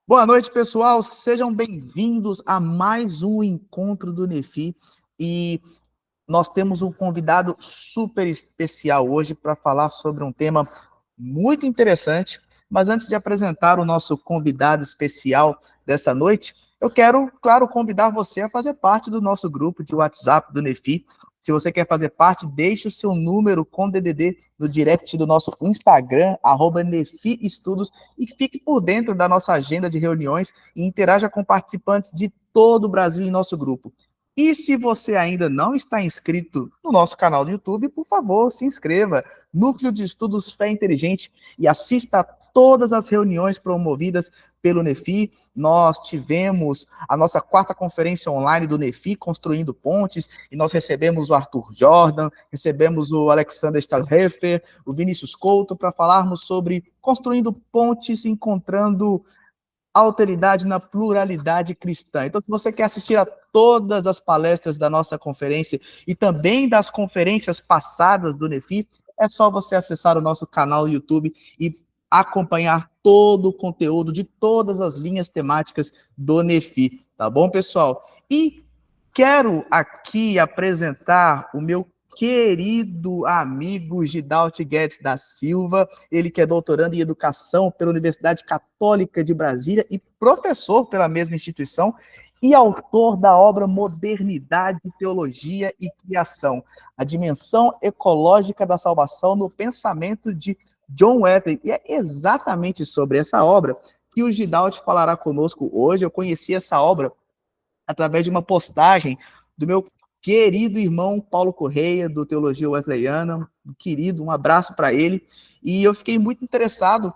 Boa noite, pessoal. Sejam bem-vindos a mais um encontro do NEFI. E nós temos um convidado super especial hoje para falar sobre um tema muito interessante. Mas antes de apresentar o nosso convidado especial dessa noite, eu quero, claro, convidar você a fazer parte do nosso grupo de WhatsApp do NEFI. Se você quer fazer parte, deixe o seu número com DDD no direct do nosso Instagram, @NEFI Estudos, e fique por dentro da nossa agenda de reuniões e interaja com participantes de todo o Brasil em nosso grupo. E se você ainda não está inscrito no nosso canal do YouTube, por favor, se inscreva. Núcleo de Estudos Fé Inteligente, e assista a todas as reuniões promovidas pelo NEFI. Nós tivemos a nossa 4ª conferência online do NEFI, Construindo Pontes, e nós recebemos o Arthur Jordan, recebemos o Alexander Stahlhofer, o Vinícius Couto, para falarmos sobre construindo pontes, encontrando alteridade na pluralidade cristã. Então, se você quer assistir a todas as palestras da nossa conferência e também das conferências passadas do NEFI, é só você acessar o nosso canal no YouTube e acompanhar todo o conteúdo de todas as linhas temáticas do NEFI, tá bom, pessoal? E quero aqui apresentar o meu querido amigo Gidalti Guedes da Silva, ele que é doutorando em Educação pela Universidade Católica de Brasília e professor pela mesma instituição, e autor da obra Modernidade, Teologia e Criação, a dimensão ecológica da salvação no pensamento de John Wesley. E é exatamente sobre essa obra que o Gidalti falará conosco hoje. Eu conheci essa obra através de uma postagem do meu querido irmão Paulo Correia, do Teologia Wesleyana, querido, um abraço para ele, e eu fiquei muito interessado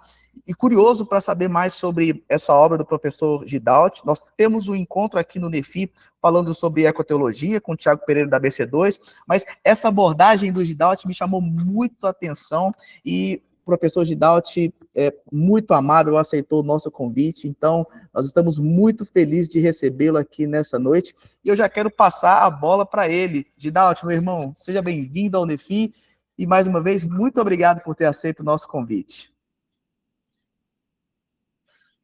e curioso para saber mais sobre essa obra do professor Gidalti. Nós temos um encontro aqui no NEFI falando sobre ecoteologia com o Tiago Pereira da BC2, mas essa abordagem do Gidalti me chamou muito a atenção e o professor Gidalti é muito amável, aceitou o nosso convite, então nós estamos muito felizes de recebê-lo aqui nessa noite e eu já quero passar a bola para ele. Gidalti, meu irmão, seja bem-vindo ao NEFI e mais uma vez, muito obrigado por ter aceito o nosso convite.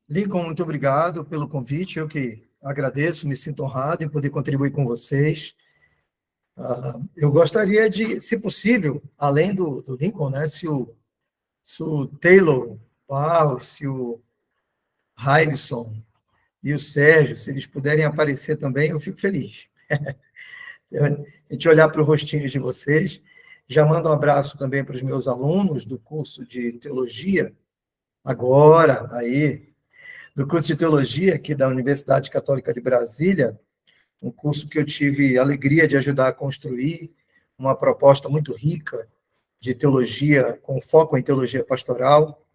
Lincoln, muito obrigado pelo convite. Eu que agradeço, me sinto honrado em poder contribuir com vocês. Eu gostaria de, se possível, além do Lincoln, né, se o Taylor Barros, se o Raidson e o Sérgio, se eles puderem aparecer também, eu fico feliz. A gente olhar para o rostinho de vocês. Já mando um abraço também para os meus alunos do curso de teologia, agora, aí, do curso de teologia aqui da Universidade Católica de Brasília, um curso que eu tive a alegria de ajudar a construir, uma proposta muito rica de teologia, com foco em teologia pastoral,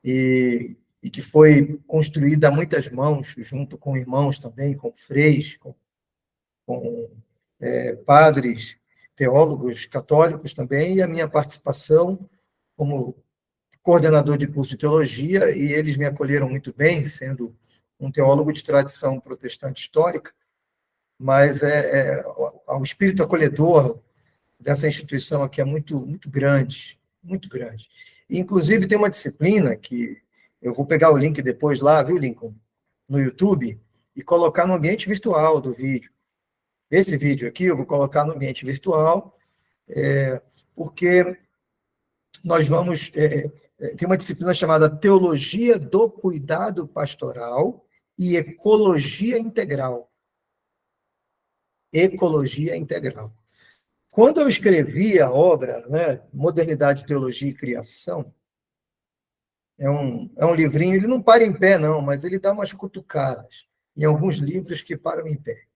e que foi construída a muitas mãos, junto com irmãos também, com freis, com padres, teólogos católicos também, e a minha participação como coordenador de curso de teologia, e eles me acolheram muito bem, sendo um teólogo de tradição protestante histórica, mas o espírito acolhedor dessa instituição aqui é muito, muito grande, muito grande. E, inclusive, tem uma disciplina que eu vou pegar o link depois lá, viu, Lincoln, no YouTube, e colocar no ambiente virtual do vídeo. Esse vídeo aqui eu vou colocar no ambiente virtual, porque nós vamos... tem uma disciplina chamada Teologia do Cuidado Pastoral e Ecologia Integral. Ecologia Integral. Quando eu escrevi a obra, né, Modernidade, Teologia e Criação, é um livrinho, ele não para em pé, não, mas ele dá umas cutucadas em alguns livros que param em pé.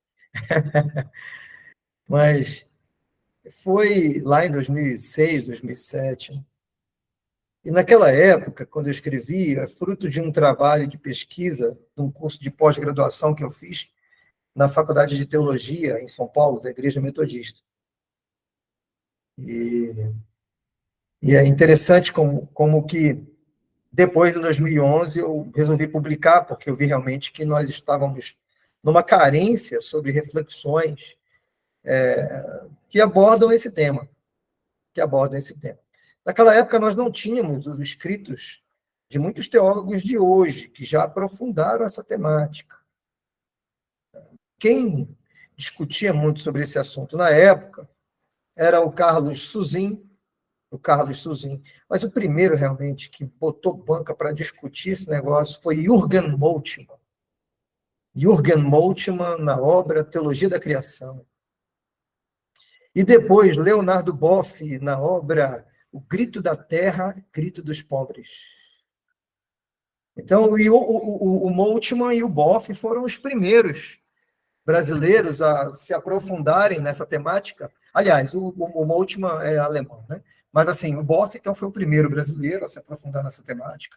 Mas foi lá em 2006, 2007, e naquela época, quando eu escrevi, é fruto de um trabalho de pesquisa, de um curso de pós-graduação que eu fiz na Faculdade de Teologia, em São Paulo, da Igreja Metodista. E é interessante como que, depois, em 2011, eu resolvi publicar, porque eu vi realmente que nós estávamos numa carência sobre reflexões que abordam esse tema. Naquela época, nós não tínhamos os escritos de muitos teólogos de hoje, que já aprofundaram essa temática. Quem discutia muito sobre esse assunto na época era o Carlos Suzin, mas o primeiro realmente que botou banca para discutir esse negócio foi Jürgen Moltmann. Jürgen Moltmann, na obra Teologia da Criação. E depois, Leonardo Boff, na obra O Grito da Terra, Grito dos Pobres. Então, o Moltmann e o Boff foram os primeiros brasileiros a se aprofundarem nessa temática. Aliás, o Moltmann é alemão, né? Mas, assim, o Boff, então, foi o primeiro brasileiro a se aprofundar nessa temática,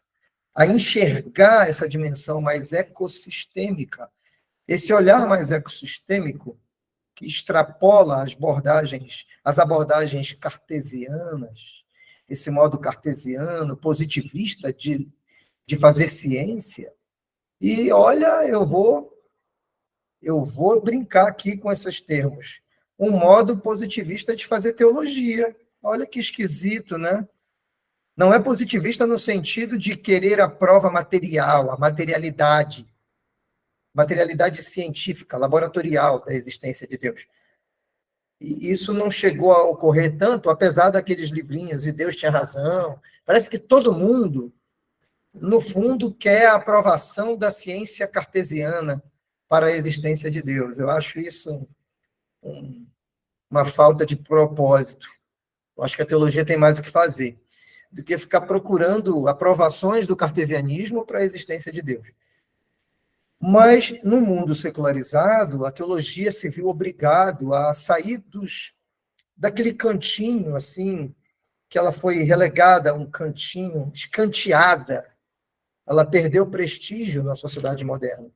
a enxergar essa dimensão mais ecossistêmica, esse olhar mais ecossistêmico que extrapola as abordagens cartesianas, esse modo cartesiano, positivista de fazer ciência. E, olha, eu vou brincar aqui com esses termos. Um modo positivista de fazer teologia. Olha que esquisito, né? Não é positivista no sentido de querer a prova material, a materialidade científica, laboratorial da existência de Deus. E isso não chegou a ocorrer tanto, apesar daqueles livrinhos, e Deus tinha razão. Parece que todo mundo, no fundo, quer a aprovação da ciência cartesiana para a existência de Deus. Eu acho isso uma falta de propósito. Eu acho que a teologia tem mais o que fazer do que ficar procurando aprovações do cartesianismo para a existência de Deus. Mas, no mundo secularizado, a teologia se viu obrigado a sair daquele cantinho, assim, que ela foi relegada a um cantinho, escanteada. Ela perdeu prestígio na sociedade moderna.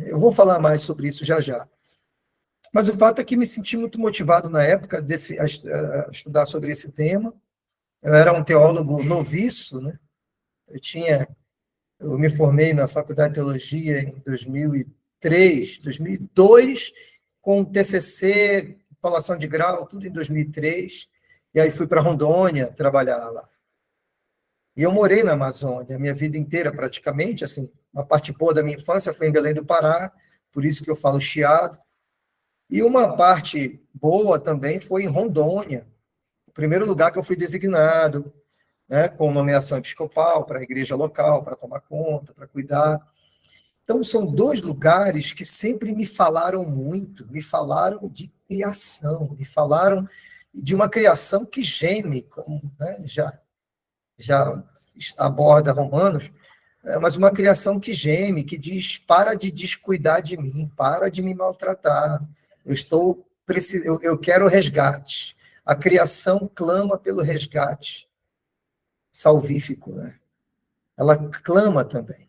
Eu vou falar mais sobre isso já já. Mas o fato é que me senti muito motivado na época a estudar sobre esse tema. Eu era um teólogo noviço, né? Eu me formei na Faculdade de Teologia em 2003, 2002, com TCC, colação de grau, tudo em 2003. E aí fui para Rondônia trabalhar lá. E eu morei na Amazônia a minha vida inteira, praticamente. Assim, uma parte boa da minha infância foi em Belém do Pará, por isso que eu falo chiado. E uma parte boa também foi em Rondônia, o primeiro lugar que eu fui designado, né, com nomeação episcopal para a igreja local, para tomar conta, para cuidar. Então, são dois lugares que sempre me falaram muito, me falaram de criação, me falaram de uma criação que geme, como, né, já aborda Romanos, mas uma criação que geme, que diz, para de descuidar de mim, para de me maltratar, eu quero resgate. A criação clama pelo resgate salvífico, né? Ela clama também.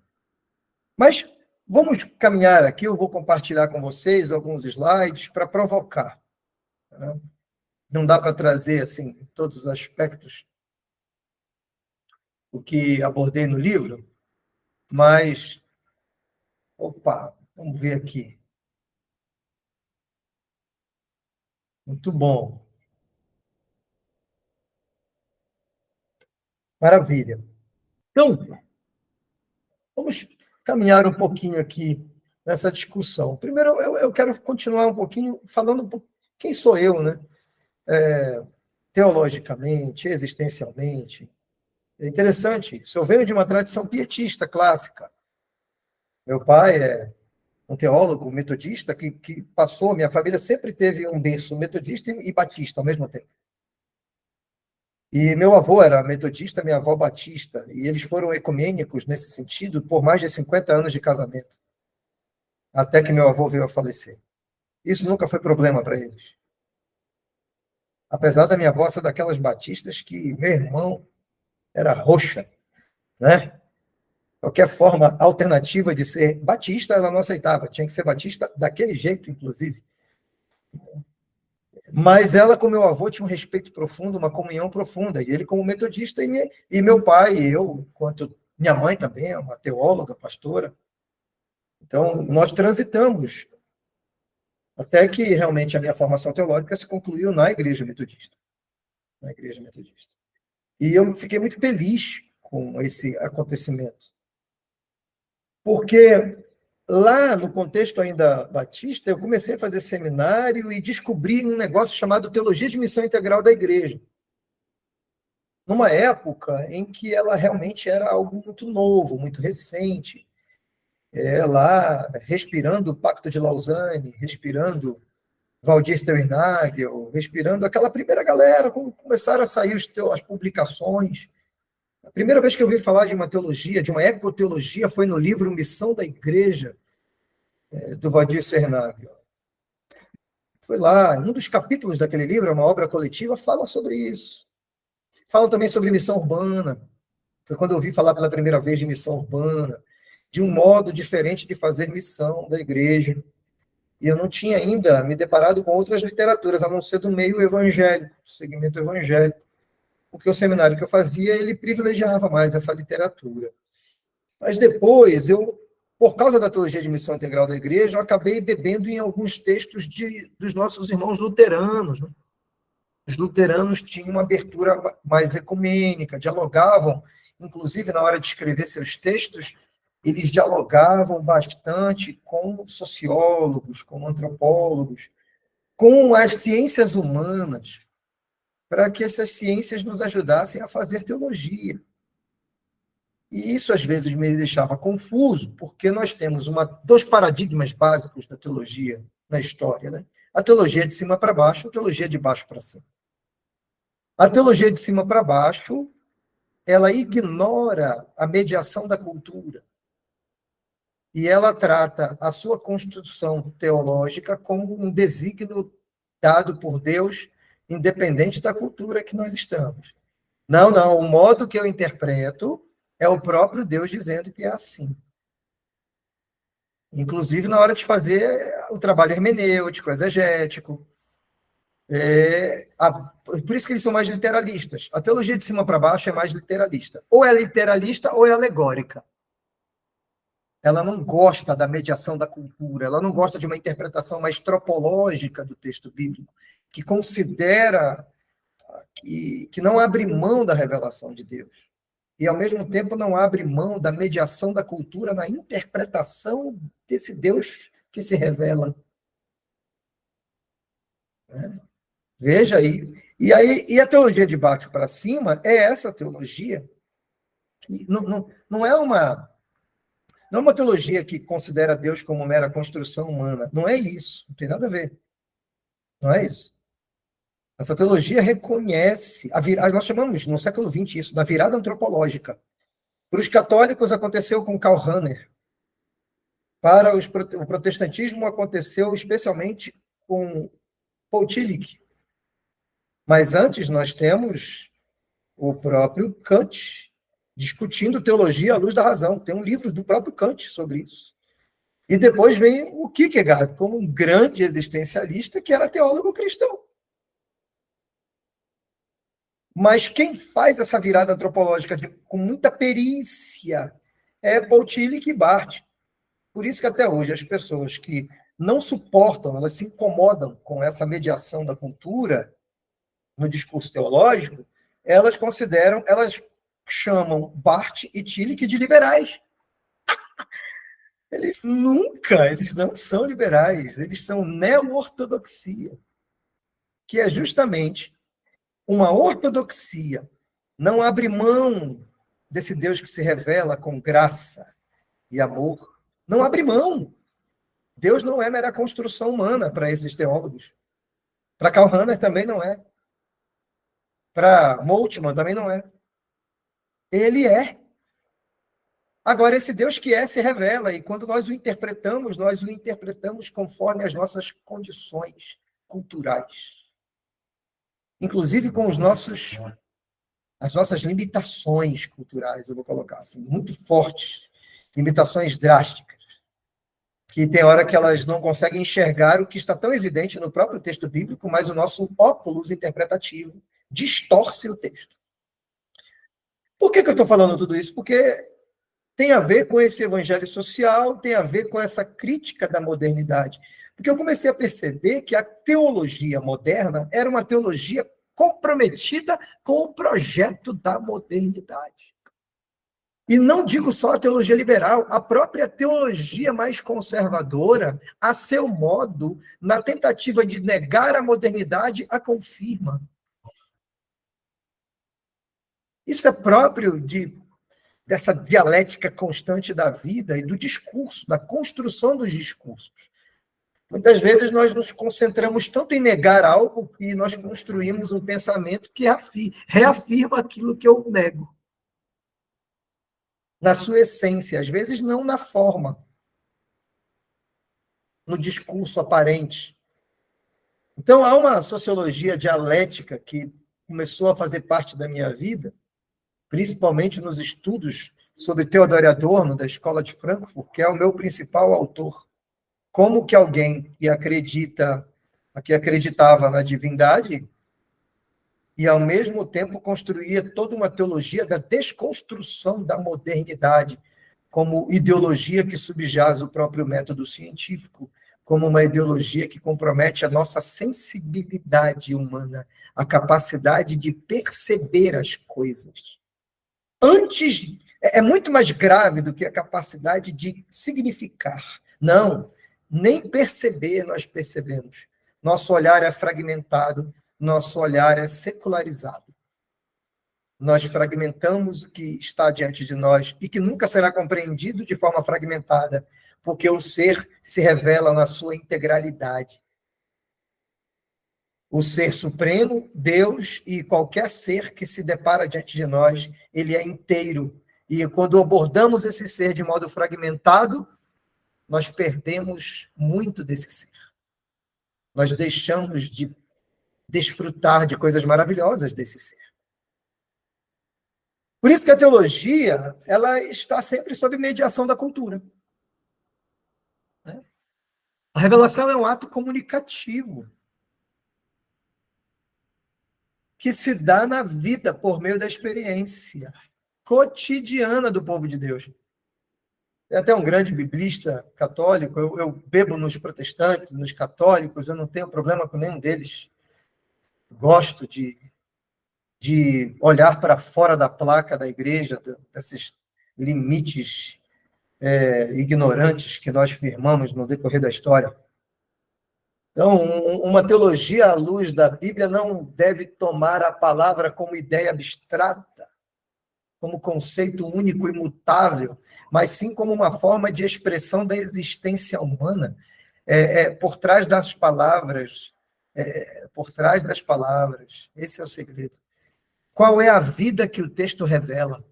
Mas vamos caminhar aqui, eu vou compartilhar com vocês alguns slides para provocar. Né? Não dá para trazer, assim, todos os aspectos o que abordei no livro, mas, opa, vamos ver aqui. Muito bom. Maravilha. Então, vamos caminhar um pouquinho aqui nessa discussão. Primeiro, eu quero continuar um pouquinho falando quem sou eu, né? Teologicamente, existencialmente. É interessante isso. Eu venho de uma tradição pietista clássica. Meu pai é um teólogo metodista que passou, minha família sempre teve um berço metodista e batista ao mesmo tempo. E meu avô era metodista, minha avó batista, e eles foram ecumênicos nesse sentido por mais de 50 anos de casamento, até que meu avô veio a falecer. Isso nunca foi problema para eles. Apesar da minha avó ser daquelas batistas que, meu irmão, era roxa, né? Qualquer forma alternativa de ser batista, ela não aceitava. Tinha que ser batista daquele jeito, inclusive. Mas ela, com meu avô, tinha um respeito profundo, uma comunhão profunda. E ele, como metodista, e meu pai, e eu, enquanto minha mãe também é uma teóloga, pastora. Então, nós transitamos até que realmente a minha formação teológica se concluiu na Igreja Metodista. Na Igreja Metodista. E eu fiquei muito feliz com esse acontecimento. Porque lá no contexto ainda batista, eu comecei a fazer seminário e descobri um negócio chamado Teologia de Missão Integral da Igreja. Numa época em que ela realmente era algo muito novo, muito recente. Lá, respirando o Pacto de Lausanne, respirando Waldir Sternhagel, respirando aquela primeira galera, como começaram a sair as publicações. A primeira vez que eu ouvi falar de uma teologia, de uma ecoteologia, foi no livro Missão da Igreja, do Waldir Sternhagel. Foi lá, um dos capítulos daquele livro, é uma obra coletiva, fala sobre isso. Fala também sobre missão urbana. Foi quando eu ouvi falar pela primeira vez de missão urbana, de um modo diferente de fazer missão da igreja. E eu não tinha ainda me deparado com outras literaturas, a não ser do meio evangélico, do segmento evangélico. Porque o seminário que eu fazia, ele privilegiava mais essa literatura. Mas depois, por causa da teologia de missão integral da igreja, eu acabei bebendo em alguns textos dos nossos irmãos luteranos. Né? Os luteranos tinham uma abertura mais ecumênica, dialogavam, inclusive na hora de escrever seus textos, eles dialogavam bastante com sociólogos, com antropólogos, com as ciências humanas, para que essas ciências nos ajudassem a fazer teologia. E isso, às vezes, me deixava confuso, porque nós temos dois paradigmas básicos da teologia na história. Né? A teologia de cima para baixo, a teologia de baixo para cima. A teologia de cima para baixo, ela ignora a mediação da cultura. E ela trata a sua construção teológica como um desígnio dado por Deus, independente da cultura que nós estamos. Não, o modo que eu interpreto é o próprio Deus dizendo que é assim. Inclusive na hora de fazer o trabalho hermenêutico, exegético. Por isso que eles são mais literalistas. A teologia de cima para baixo é mais literalista. Ou é literalista ou é alegórica. Ela não gosta da mediação da cultura, ela não gosta de uma interpretação mais tropológica do texto bíblico, que considera que não abre mão da revelação de Deus. E, ao mesmo tempo, não abre mão da mediação da cultura na interpretação desse Deus que se revela. Veja aí. E a teologia de baixo para cima é essa teologia. Não é uma teologia que considera Deus como mera construção humana. Não é isso. Não tem nada a ver. Não é isso. Essa teologia reconhece, nós chamamos no século XX isso, da virada antropológica. Para os católicos aconteceu com Karl Rahner. Para o protestantismo aconteceu especialmente com Paul Tillich. Mas antes nós temos o próprio Kant discutindo teologia à luz da razão. Tem um livro do próprio Kant sobre isso. E depois vem o Kierkegaard, como um grande existencialista que era teólogo cristão. Mas quem faz essa virada antropológica com muita perícia é Paul Tillich e Barth. Por isso que até hoje as pessoas que não suportam, elas se incomodam com essa mediação da cultura no discurso teológico, elas chamam Barth e Tillich de liberais. Eles não são liberais, eles são neo-ortodoxia, que é justamente uma ortodoxia, não abre mão desse Deus que se revela com graça e amor. Não abre mão. Deus não é mera construção humana para esses teólogos. Para Karl Rahner também não é. Para Moltmann também não é. Ele é. Agora, esse Deus que é se revela, e quando nós o interpretamos conforme as nossas condições culturais. Inclusive com as nossas limitações culturais, eu vou colocar assim, muito fortes, limitações drásticas, que tem hora que elas não conseguem enxergar o que está tão evidente no próprio texto bíblico, mas o nosso óculos interpretativo distorce o texto. Por que eu estou falando tudo isso? Porque tem a ver com esse evangelho social, tem a ver com essa crítica da modernidade. Porque eu comecei a perceber que a teologia moderna era uma teologia comprometida com o projeto da modernidade. E não digo só a teologia liberal, a própria teologia mais conservadora, a seu modo, na tentativa de negar a modernidade, a confirma. Isso é próprio dessa dialética constante da vida e do discurso, da construção dos discursos. Muitas vezes nós nos concentramos tanto em negar algo que nós construímos um pensamento que reafirma aquilo que eu nego. Na sua essência, às vezes não na forma, no discurso aparente. Então, há uma sociologia dialética que começou a fazer parte da minha vida, principalmente nos estudos sobre Theodor Adorno, da Escola de Frankfurt, que é o meu principal autor. Como que alguém que acreditava na divindade e, ao mesmo tempo, construía toda uma teologia da desconstrução da modernidade como ideologia que subjaz o próprio método científico, como uma ideologia que compromete a nossa sensibilidade humana, a capacidade de perceber as coisas. É muito mais grave do que a capacidade de significar. Não, nem perceber nós percebemos. Nosso olhar é fragmentado, nosso olhar é secularizado. Nós fragmentamos o que está diante de nós e que nunca será compreendido de forma fragmentada, porque o ser se revela na sua integralidade. O ser supremo, Deus, e qualquer ser que se depara diante de nós, ele é inteiro. E quando abordamos esse ser de modo fragmentado, nós perdemos muito desse ser. Nós deixamos de desfrutar de coisas maravilhosas desse ser. Por isso que a teologia, ela está sempre sob mediação da cultura. A revelação é um ato comunicativo que se dá na vida por meio da experiência cotidiana do povo de Deus. Tem até um grande biblista católico, eu bebo nos protestantes, nos católicos, eu não tenho problema com nenhum deles. Gosto de olhar para fora da placa da igreja, desses limites ignorantes que nós firmamos no decorrer da história. Então, uma teologia à luz da Bíblia não deve tomar a palavra como ideia abstrata, como conceito único e imutável, mas sim como uma forma de expressão da existência humana, por trás das palavras, esse é o segredo. Qual é a vida que o texto revela?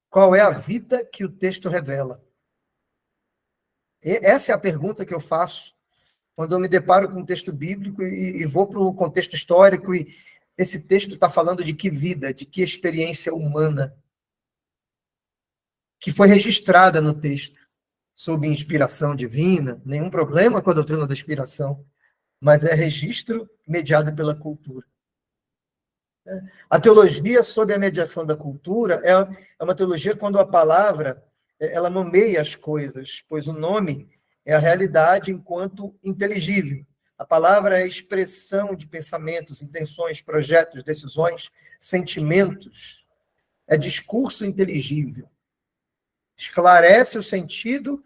Qual é a vida que o texto revela? Essa é a pergunta que eu faço quando eu me deparo com um texto bíblico e vou para o contexto histórico e esse texto está falando de que vida, de que experiência humana que foi registrada no texto, sob inspiração divina, nenhum problema com a doutrina da inspiração, mas é registro mediado pela cultura. A teologia sob a mediação da cultura é uma teologia quando a palavra ela nomeia as coisas, pois o nome é a realidade enquanto inteligível. A palavra é a expressão de pensamentos, intenções, projetos, decisões, sentimentos. É discurso inteligível. Esclarece o sentido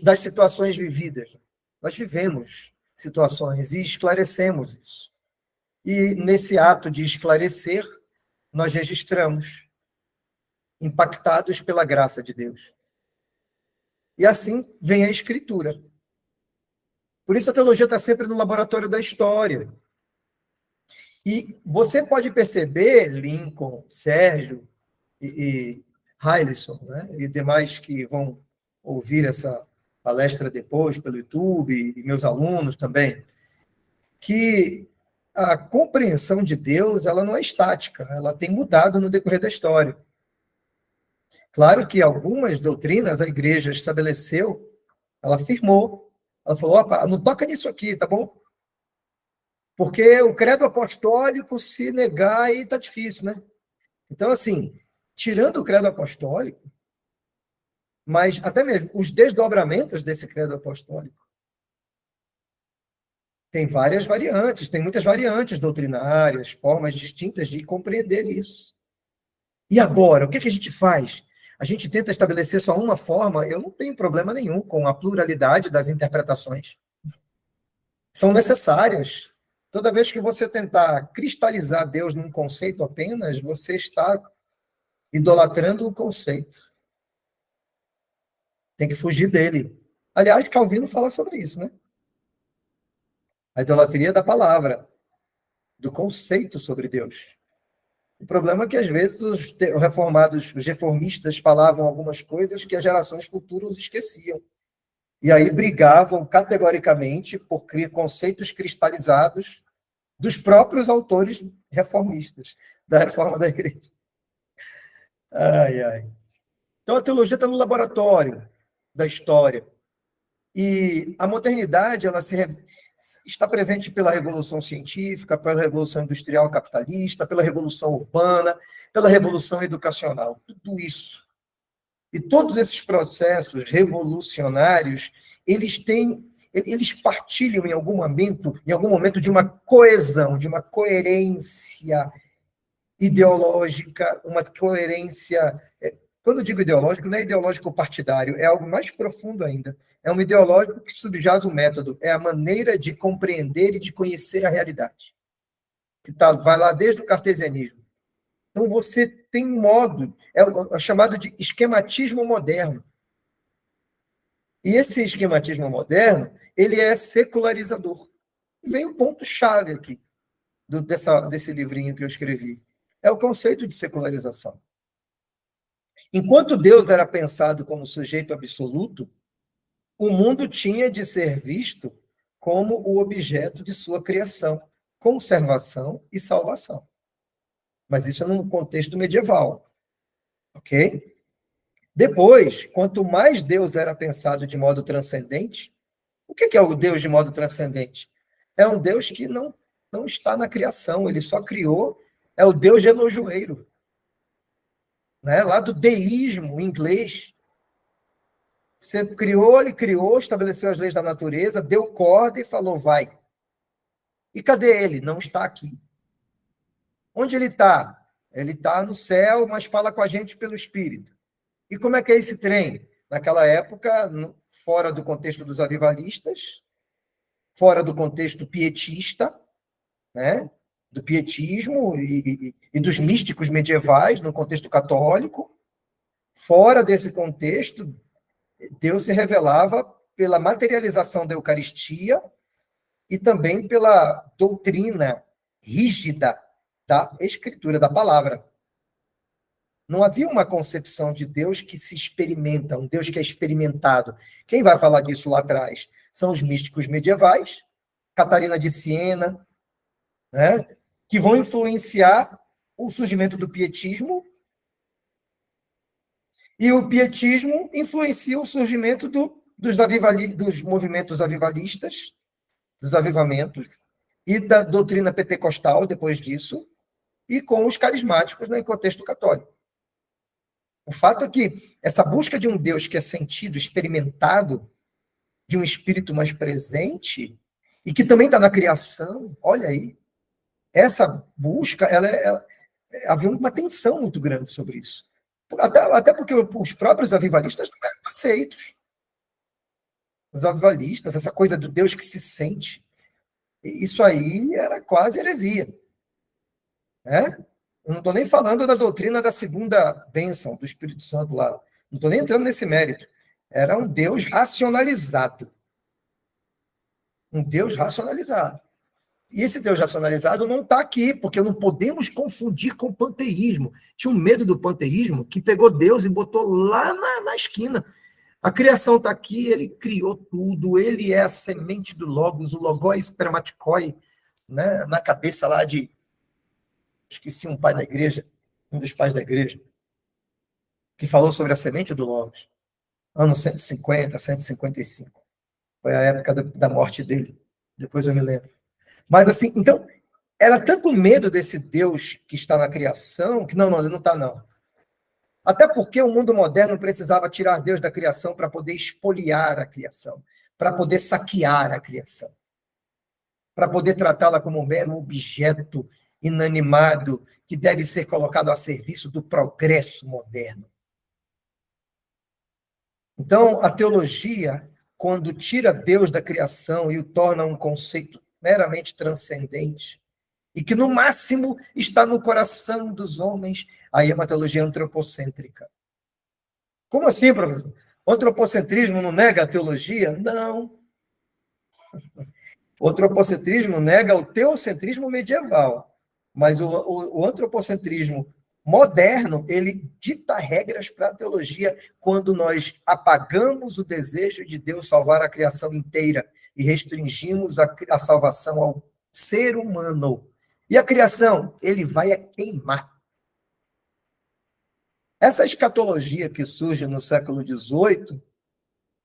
das situações vividas. Nós vivemos situações e esclarecemos isso. E nesse ato de esclarecer, nós registramos, impactados pela graça de Deus. E assim vem a Escritura. Por isso a teologia está sempre no laboratório da história. E você pode perceber, Lincoln, Sérgio e Hailison, né, e demais que vão ouvir essa palestra depois pelo YouTube, e meus alunos também, que a compreensão de Deus ela não é estática, ela tem mudado no decorrer da história. Claro que algumas doutrinas a igreja estabeleceu, ela afirmou, ela falou, opa, não toca nisso aqui, tá bom? Porque o credo apostólico, se negar, aí tá difícil, né? Então, assim, tirando o credo apostólico, mas até mesmo os desdobramentos desse credo apostólico, Tem várias variantes, tem muitas variantes doutrinárias, formas distintas de compreender isso. E agora, o que a gente faz? A gente tenta estabelecer só uma forma, eu não tenho problema nenhum com a pluralidade das interpretações. São necessárias. Toda vez que você tentar cristalizar Deus num conceito apenas, você está idolatrando o conceito. Tem que fugir dele. Aliás, Calvino fala sobre isso, né? A idolatria da palavra, do conceito sobre Deus. O problema é que, às vezes, os reformados, os reformistas falavam algumas coisas que as gerações futuras esqueciam. E aí brigavam categoricamente por conceitos cristalizados dos próprios autores reformistas, da reforma da igreja. Ai, ai. Então, a teologia está no laboratório da história. E a modernidade ela está presente pela revolução científica, pela revolução industrial capitalista, pela revolução urbana, pela revolução educacional. Tudo isso. E todos esses processos revolucionários, eles partilham em algum momento de uma coesão, de uma coerência ideológica, uma coerência. Quando eu digo ideológico, não é ideológico partidário, é algo mais profundo ainda. É um ideológico que subjaz o método, é a maneira de compreender e de conhecer a realidade. Que vai lá desde o cartesianismo. Então, você tem um modo, é chamado de esquematismo moderno. E esse esquematismo moderno, ele é secularizador. E vem o ponto-chave aqui, desse livrinho que eu escrevi. É o conceito de secularização. Enquanto Deus era pensado como sujeito absoluto, o mundo tinha de ser visto como o objeto de sua criação, conservação e salvação. Mas isso é num contexto medieval, ok? Depois, quanto mais Deus era pensado de modo transcendente, o que é o Deus de modo transcendente? É um Deus que não está na criação, ele só criou, é o Deus relojoeiro, né? Lá do deísmo em inglês. Você criou, ele criou, estabeleceu as leis da natureza, deu corda e falou, vai. E cadê ele? Não está aqui. Onde ele está? Ele está no céu, mas fala com a gente pelo Espírito. E como é que é esse trem? Naquela época, fora do contexto dos avivalistas, fora do contexto pietista, né? Do pietismo e dos místicos medievais, no contexto católico, fora desse contexto, Deus se revelava pela materialização da Eucaristia e também pela doutrina rígida da Escritura, da palavra. Não havia uma concepção de Deus que se experimenta, um Deus que é experimentado. Quem vai falar disso lá atrás? São os místicos medievais, Catarina de Siena, né, que vão influenciar o surgimento do pietismo, e o pietismo influencia o surgimento dos movimentos avivalistas, dos avivamentos, e da doutrina pentecostal depois disso, e com os carismáticos no contexto católico. O fato é que essa busca de um Deus que é sentido, experimentado, de um espírito mais presente, e que também está na criação, olha aí, essa busca, havia uma tensão muito grande sobre isso. Até porque os próprios avivalistas não eram aceitos. Os avivalistas, essa coisa do Deus que se sente, isso aí era quase heresia. Né? Eu não estou nem falando da doutrina da segunda bênção do Espírito Santo lá. Não estou nem entrando nesse mérito. Era um Deus racionalizado. Um Deus racionalizado. E esse Deus racionalizado não está aqui, porque não podemos confundir com o panteísmo. Tinha um medo do panteísmo que pegou Deus e botou lá na esquina. A criação está aqui, ele criou tudo, ele é a semente do Logos, o Logos espermaticoi, né, na cabeça lá de... Esqueci um pai da igreja, um dos pais da igreja, que falou sobre a semente do Logos, anos 150, 155. Foi a época da morte dele. Depois eu me lembro. Mas assim, então, era tanto medo desse Deus que está na criação, que não, ele não está, não. Até porque o mundo moderno precisava tirar Deus da criação para poder expoliar a criação, para poder saquear a criação. para poder tratá-la como um mero objeto inanimado que deve ser colocado a serviço do progresso moderno. Então, a teologia, quando tira Deus da criação e o torna um conceito meramente transcendente, e que, no máximo, está no coração dos homens, aí é uma teologia antropocêntrica. Como assim, professor? O antropocentrismo não nega a teologia? Não. O antropocentrismo nega o teocentrismo medieval, mas o antropocentrismo moderno, ele dita regras para a teologia quando nós apagamos o desejo de Deus salvar a criação inteira e restringimos a salvação ao ser humano. E a criação, ele vai a queimar. Essa escatologia que surge no século XVIII,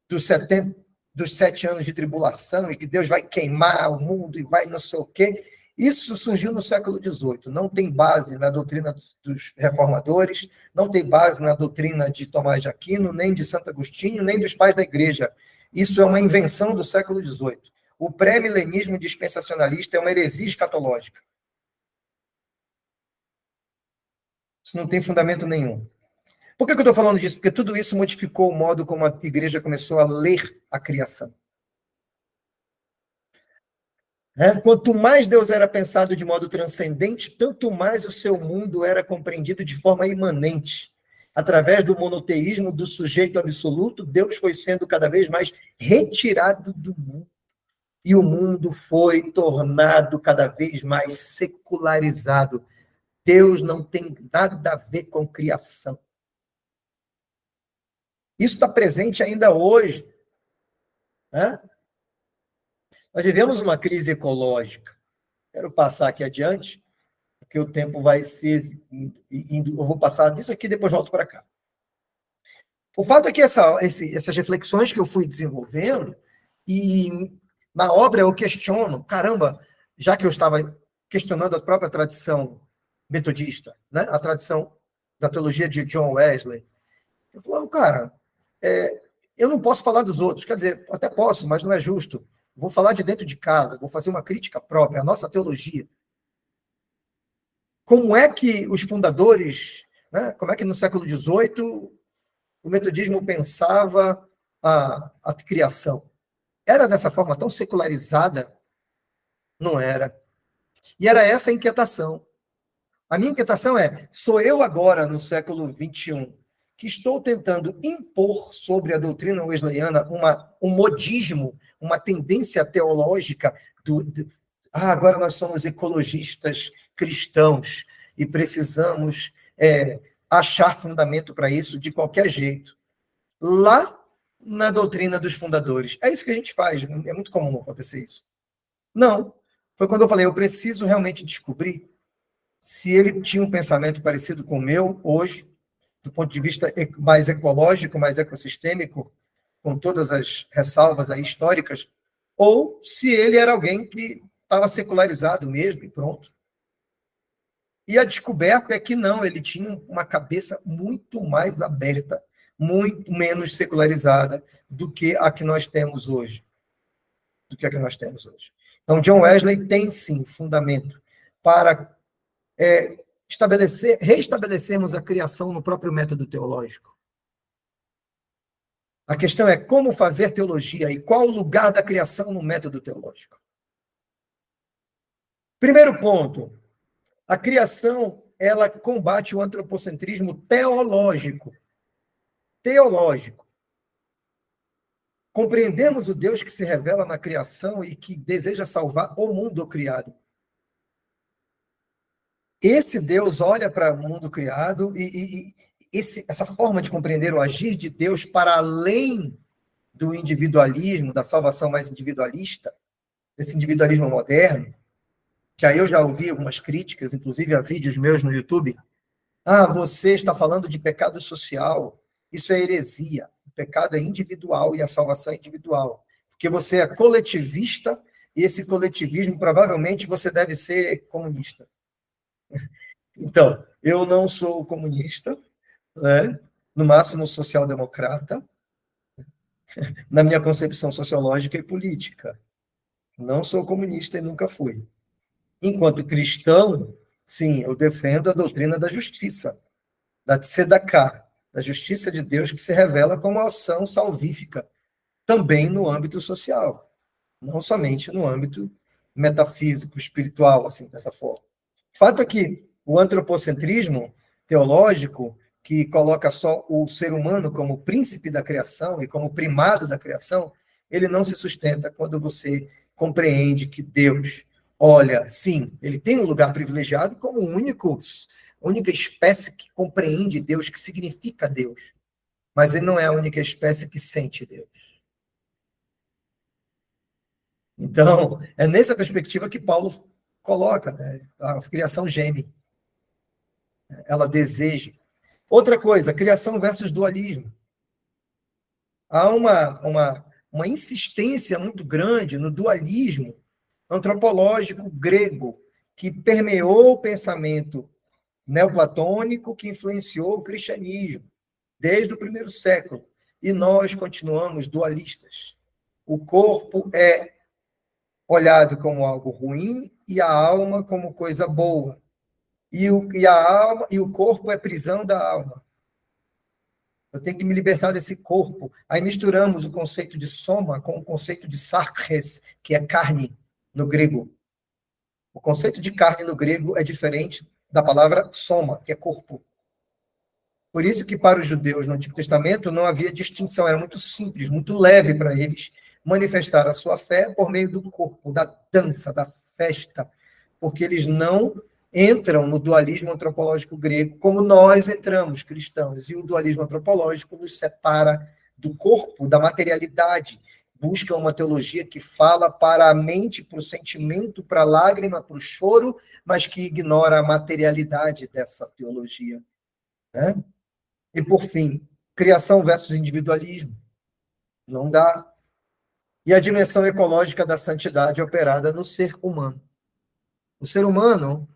dos 7 anos de tribulação, e que Deus vai queimar o mundo e vai não sei o quê, isso surgiu no século XVIII. Não tem base na doutrina dos reformadores, não tem base na doutrina de Tomás de Aquino, nem de Santo Agostinho, nem dos pais da igreja. Isso é uma invenção do século XVIII. O pré-milenismo dispensacionalista é uma heresia escatológica. Isso não tem fundamento nenhum. Por que eu estou falando disso? Porque tudo isso modificou o modo como a igreja começou a ler a criação. Quanto mais Deus era pensado de modo transcendente, tanto mais o seu mundo era compreendido de forma imanente. Através do monoteísmo do sujeito absoluto, Deus foi sendo cada vez mais retirado do mundo. E o mundo foi tornado cada vez mais secularizado. Deus não tem nada a ver com criação. Isso está presente ainda hoje. Nós vivemos uma crise ecológica. Quero passar aqui adiante, porque o tempo vai ser indo. Eu vou passar disso aqui e depois volto para cá. O fato é que essas reflexões que eu fui desenvolvendo, e na obra eu questiono, caramba, já que eu estava questionando a própria tradição metodista, né, a tradição da teologia de John Wesley, eu falava, cara, eu não posso falar dos outros, quer dizer, até posso, mas não é justo. Vou falar de dentro de casa, vou fazer uma crítica própria, a nossa teologia. Como é que os fundadores, né, como é que no século XVIII o metodismo pensava a criação? Era dessa forma tão secularizada? Não era. E era essa a inquietação. A minha inquietação é, sou eu agora, no século XXI, que estou tentando impor sobre a doutrina wesleyana um modismo, uma tendência teológica agora nós somos ecologistas cristãos e precisamos achar fundamento para isso de qualquer jeito. Lá na doutrina dos fundadores. É isso que a gente faz, é muito comum acontecer isso. Não, foi quando eu falei, eu preciso realmente descobrir se ele tinha um pensamento parecido com o meu hoje, do ponto de vista mais ecológico, mais ecossistêmico, com todas as ressalvas aí históricas, ou se ele era alguém que estava secularizado mesmo e pronto. E a descoberta é que não, ele tinha uma cabeça muito mais aberta, muito menos secularizada do que a que nós temos hoje. Então, John Wesley tem, sim, fundamento para reestabelecermos a criação no próprio método teológico. A questão é como fazer teologia e qual o lugar da criação no método teológico. Primeiro ponto, a criação, ela combate o antropocentrismo teológico. Teológico. Compreendemos o Deus que se revela na criação e que deseja salvar o mundo criado. Esse Deus olha para o mundo criado e essa forma de compreender o agir de Deus para além do individualismo, da salvação mais individualista, desse individualismo moderno, que aí eu já ouvi algumas críticas, inclusive a vídeos meus no YouTube. Você está falando de pecado social, isso é heresia. O pecado é individual e a salvação é individual. Porque você é coletivista e esse coletivismo, provavelmente, você deve ser comunista. Então, eu não sou comunista, né? No máximo social-democrata, na minha concepção sociológica e política. Não sou comunista e nunca fui. Enquanto cristão, sim, eu defendo a doutrina da justiça, da tzedakah, da justiça de Deus que se revela como ação salvífica, também no âmbito social, não somente no âmbito metafísico, espiritual, assim, dessa forma. O fato é que o antropocentrismo teológico, que coloca só o ser humano como príncipe da criação e como primado da criação, ele não se sustenta quando você compreende que Deus, olha, sim, ele tem um lugar privilegiado como única espécie que compreende Deus, que significa Deus, mas ele não é a única espécie que sente Deus. Então, é nessa perspectiva que Paulo coloca, né? A criação geme, ela deseja. Outra coisa, criação versus dualismo. Há uma insistência muito grande no dualismo antropológico grego, que permeou o pensamento neoplatônico, que influenciou o cristianismo desde o primeiro século. E nós continuamos dualistas. O corpo é olhado como algo ruim e a alma como coisa boa. E a alma e o corpo é prisão da alma. Eu tenho que me libertar desse corpo. Aí misturamos o conceito de soma com o conceito de sarkes, que é carne no grego. O conceito de carne no grego é diferente da palavra soma, que é corpo. Por isso que para os judeus no Antigo Testamento não havia distinção, era muito simples, muito leve para eles manifestar a sua fé por meio do corpo, da dança, da festa, porque eles não entram no dualismo antropológico grego como nós entramos, cristãos, e o dualismo antropológico nos separa do corpo, da materialidade, busca uma teologia que fala para a mente, para o sentimento, para a lágrima, para o choro, mas que ignora a materialidade dessa teologia, né? E, por fim, criação versus individualismo. Não dá. E a dimensão ecológica da santidade operada no ser humano. O ser humano,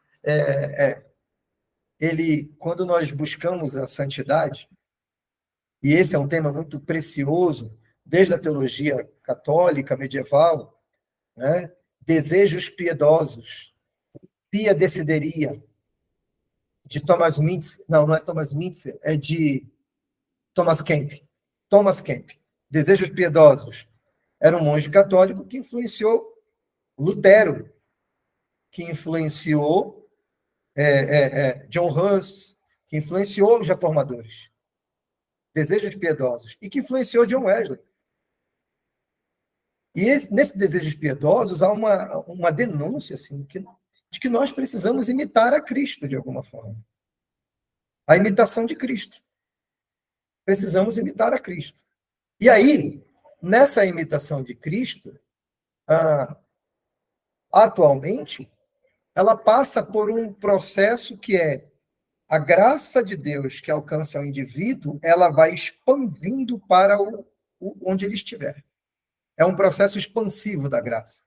ele, quando nós buscamos a santidade, e esse é um tema muito precioso, desde a teologia católica, medieval, né? Desejos piedosos, pia desideria, de Thomas Mintz, não é Thomas Mintz, é de Thomas Kemp. Thomas Kemp, Desejos Piedosos. Era um monge católico que influenciou Lutero, que influenciou John Hus, que influenciou os reformadores. Desejos Piedosos. E que influenciou John Wesley. E nesses Desejos Piedosos há uma denúncia assim, de que nós precisamos imitar a Cristo de alguma forma. A imitação de Cristo. Precisamos imitar a Cristo. E aí, nessa imitação de Cristo, atualmente, ela passa por um processo que é a graça de Deus que alcança o indivíduo, ela vai expandindo para onde ele estiver. É um processo expansivo da graça.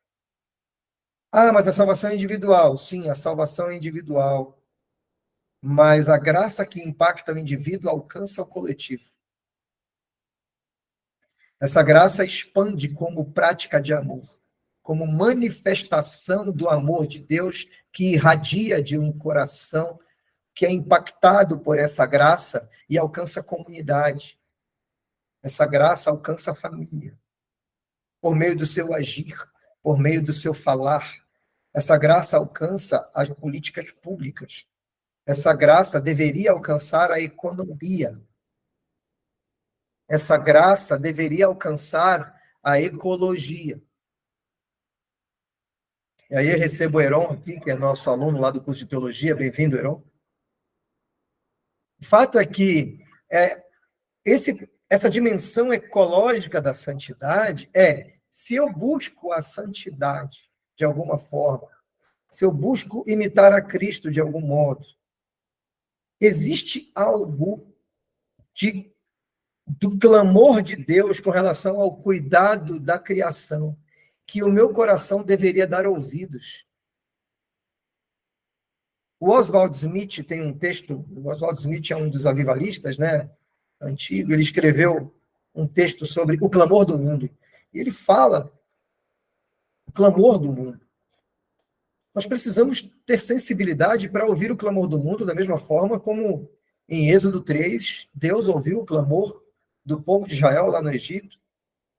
Mas a salvação é individual. Sim, a salvação é individual. Mas a graça que impacta o indivíduo alcança o coletivo. Essa graça expande como prática de amor, como manifestação do amor de Deus que irradia de um coração que é impactado por essa graça e alcança a comunidade. Essa graça alcança a família, por meio do seu agir, por meio do seu falar. Essa graça alcança as políticas públicas. Essa graça deveria alcançar a economia. Essa graça deveria alcançar a ecologia. E aí eu recebo o Heron aqui, que é nosso aluno lá do curso de teologia. Bem-vindo, Heron. O fato é que essa dimensão ecológica da santidade se eu busco a santidade de alguma forma, se eu busco imitar a Cristo de algum modo, existe algo do clamor de Deus com relação ao cuidado da criação, que o meu coração deveria dar ouvidos. O Oswald Smith tem um texto, o Oswald Smith é um dos avivalistas, né, antigo, ele escreveu um texto sobre o clamor do mundo. E ele fala clamor do mundo. Nós precisamos ter sensibilidade para ouvir o clamor do mundo da mesma forma como em Êxodo 3, Deus ouviu o clamor do povo de Israel lá no Egito.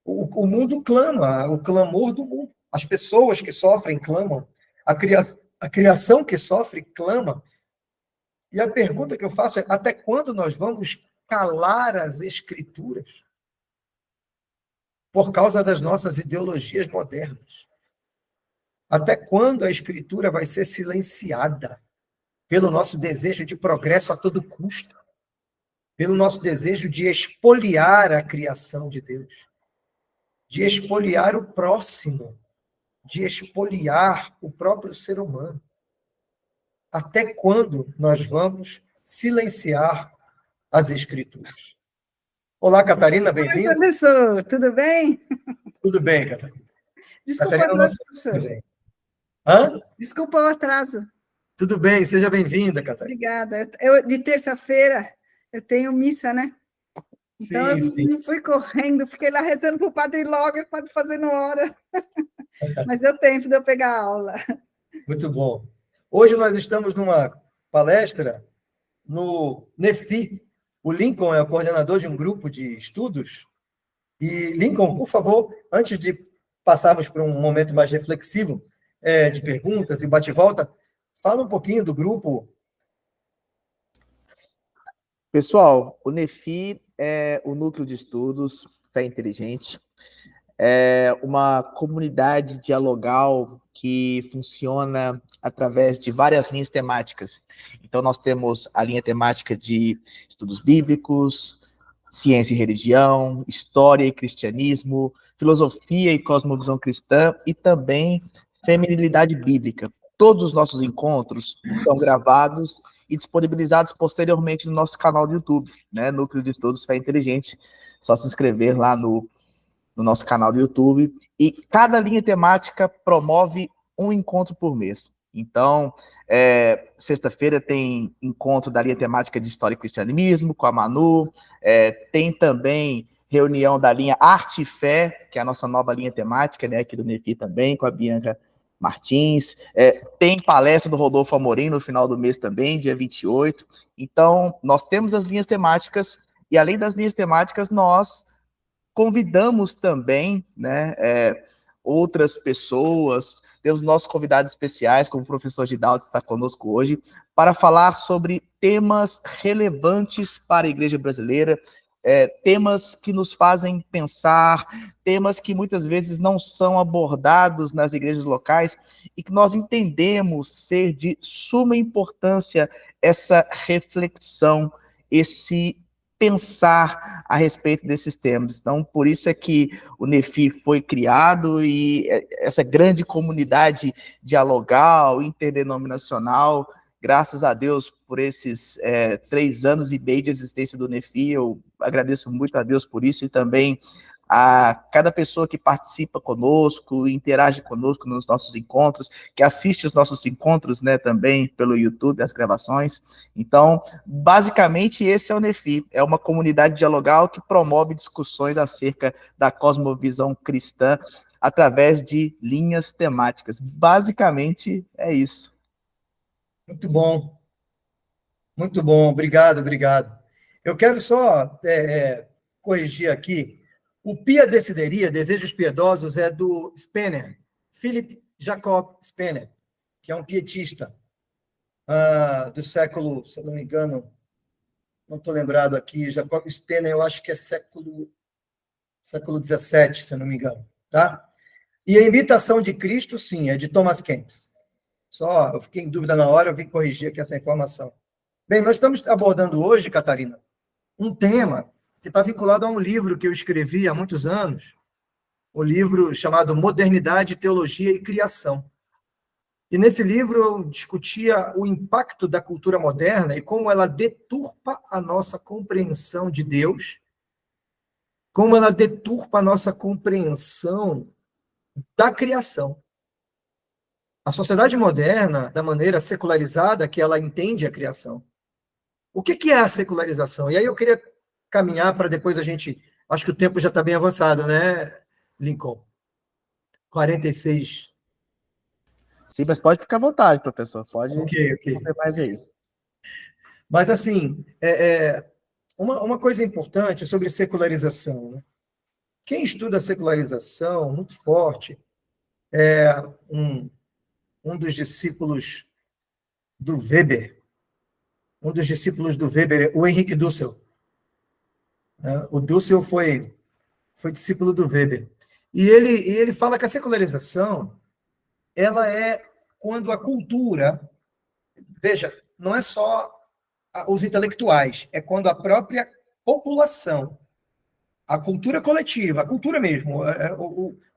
O mundo clama, o clamor do mundo. As pessoas que sofrem clamam. A criação que sofre clama. E a pergunta que eu faço é: até quando nós vamos calar as Escrituras por causa das nossas ideologias modernas? Até quando a Escritura vai ser silenciada pelo nosso desejo de progresso a todo custo? Pelo nosso desejo de expoliar a criação de Deus, de expoliar o próximo, de expoliar o próprio ser humano? Até quando nós vamos silenciar as Escrituras? Olá, Catarina, Oi, bem-vinda. professor, tudo bem? Tudo bem, Catarina? Desculpa o Catarina, não atraso, sei professor. bem. Hã? Desculpa o atraso. Tudo bem, seja bem-vinda, Catarina. Obrigada. De terça-feira, eu tenho missa, né? Então, eu Sim, sim. não fui correndo, fiquei lá rezando para o padre logo, e o padre fazendo hora. Mas deu tempo de eu pegar a aula. Muito bom. Hoje nós estamos numa palestra no NEFI. O Lincoln é o coordenador de um grupo de estudos. E, Lincoln, por favor, antes de passarmos para um momento mais reflexivo, de perguntas e bate-volta, fala um pouquinho do grupo. Pessoal, o NEFI é o Núcleo de Estudos Fé Inteligente. É uma comunidade dialogal que funciona através de várias linhas temáticas. Então, nós temos a linha temática de estudos bíblicos, ciência e religião, história e cristianismo, filosofia e cosmovisão cristã e também feminilidade bíblica. Todos os nossos encontros são gravados e disponibilizados posteriormente no nosso canal do YouTube, né? Núcleo de Estudos Fé Inteligente. Só se inscrever lá no nosso canal do YouTube, e cada linha temática promove um encontro por mês. Então, sexta-feira tem encontro da linha temática de História e Cristianismo, com a Manu, tem também reunião da linha Arte e Fé, que é a nossa nova linha temática, né, aqui do NEFI também, com a Bianca Martins, tem palestra do Rodolfo Amorim no final do mês também, dia 28. Então, nós temos as linhas temáticas, e além das linhas temáticas, nós convidamos também, né, outras pessoas, temos nossos convidados especiais, como o professor Gidaldo, que está conosco hoje, para falar sobre temas relevantes para a igreja brasileira, temas que nos fazem pensar, temas que muitas vezes não são abordados nas igrejas locais e que nós entendemos ser de suma importância essa reflexão, esse pensar a respeito desses temas. Então, por isso é que o NEFI foi criado e essa grande comunidade dialogal, interdenominacional, graças a Deus por esses 3 anos e meio de existência do NEFI, eu agradeço muito a Deus por isso e também a cada pessoa que participa conosco, interage conosco nos nossos encontros, que assiste os nossos encontros, né, também pelo YouTube, as gravações. Então, basicamente, esse é o NEFI, é uma comunidade dialogal que promove discussões acerca da cosmovisão cristã através de linhas temáticas. Basicamente, é isso. Muito bom. Muito bom, obrigado, obrigado. Eu quero só corrigir aqui. O Pia Desideria, Desejos Piedosos, é do Spener, Philip Jacob Spener, que é um pietista do século, se eu não me engano, não estou lembrado aqui, Jacob Spener, eu acho que é século XVII, se eu não me engano. Tá? E a Imitação de Cristo, sim, é de Thomas Kempis. Só, eu fiquei em dúvida na hora, eu vim corrigir aqui essa informação. Bem, nós estamos abordando hoje, Catarina, um tema que está vinculado a um livro que eu escrevi há muitos anos, o livro chamado Modernidade, Teologia e Criação. E nesse livro eu discutia o impacto da cultura moderna e como ela deturpa a nossa compreensão de Deus, como ela deturpa a nossa compreensão da criação. A sociedade moderna, da maneira secularizada que ela entende a criação. O que é a secularização? E aí eu queria caminhar para depois a gente... Acho que o tempo já está bem avançado, né, Lincoln? 46. Sim, mas pode ficar à vontade, professor. Pode Ok. ver mais aí. Mas, assim, uma coisa importante sobre secularização, né? Quem estuda a secularização, muito forte, um dos discípulos do Weber, o Henrique Dussel. Né? O Dussel foi discípulo do Weber. E ele fala que a secularização ela é quando a cultura, veja, não é só os intelectuais, é quando a própria população, a cultura coletiva, a cultura mesmo,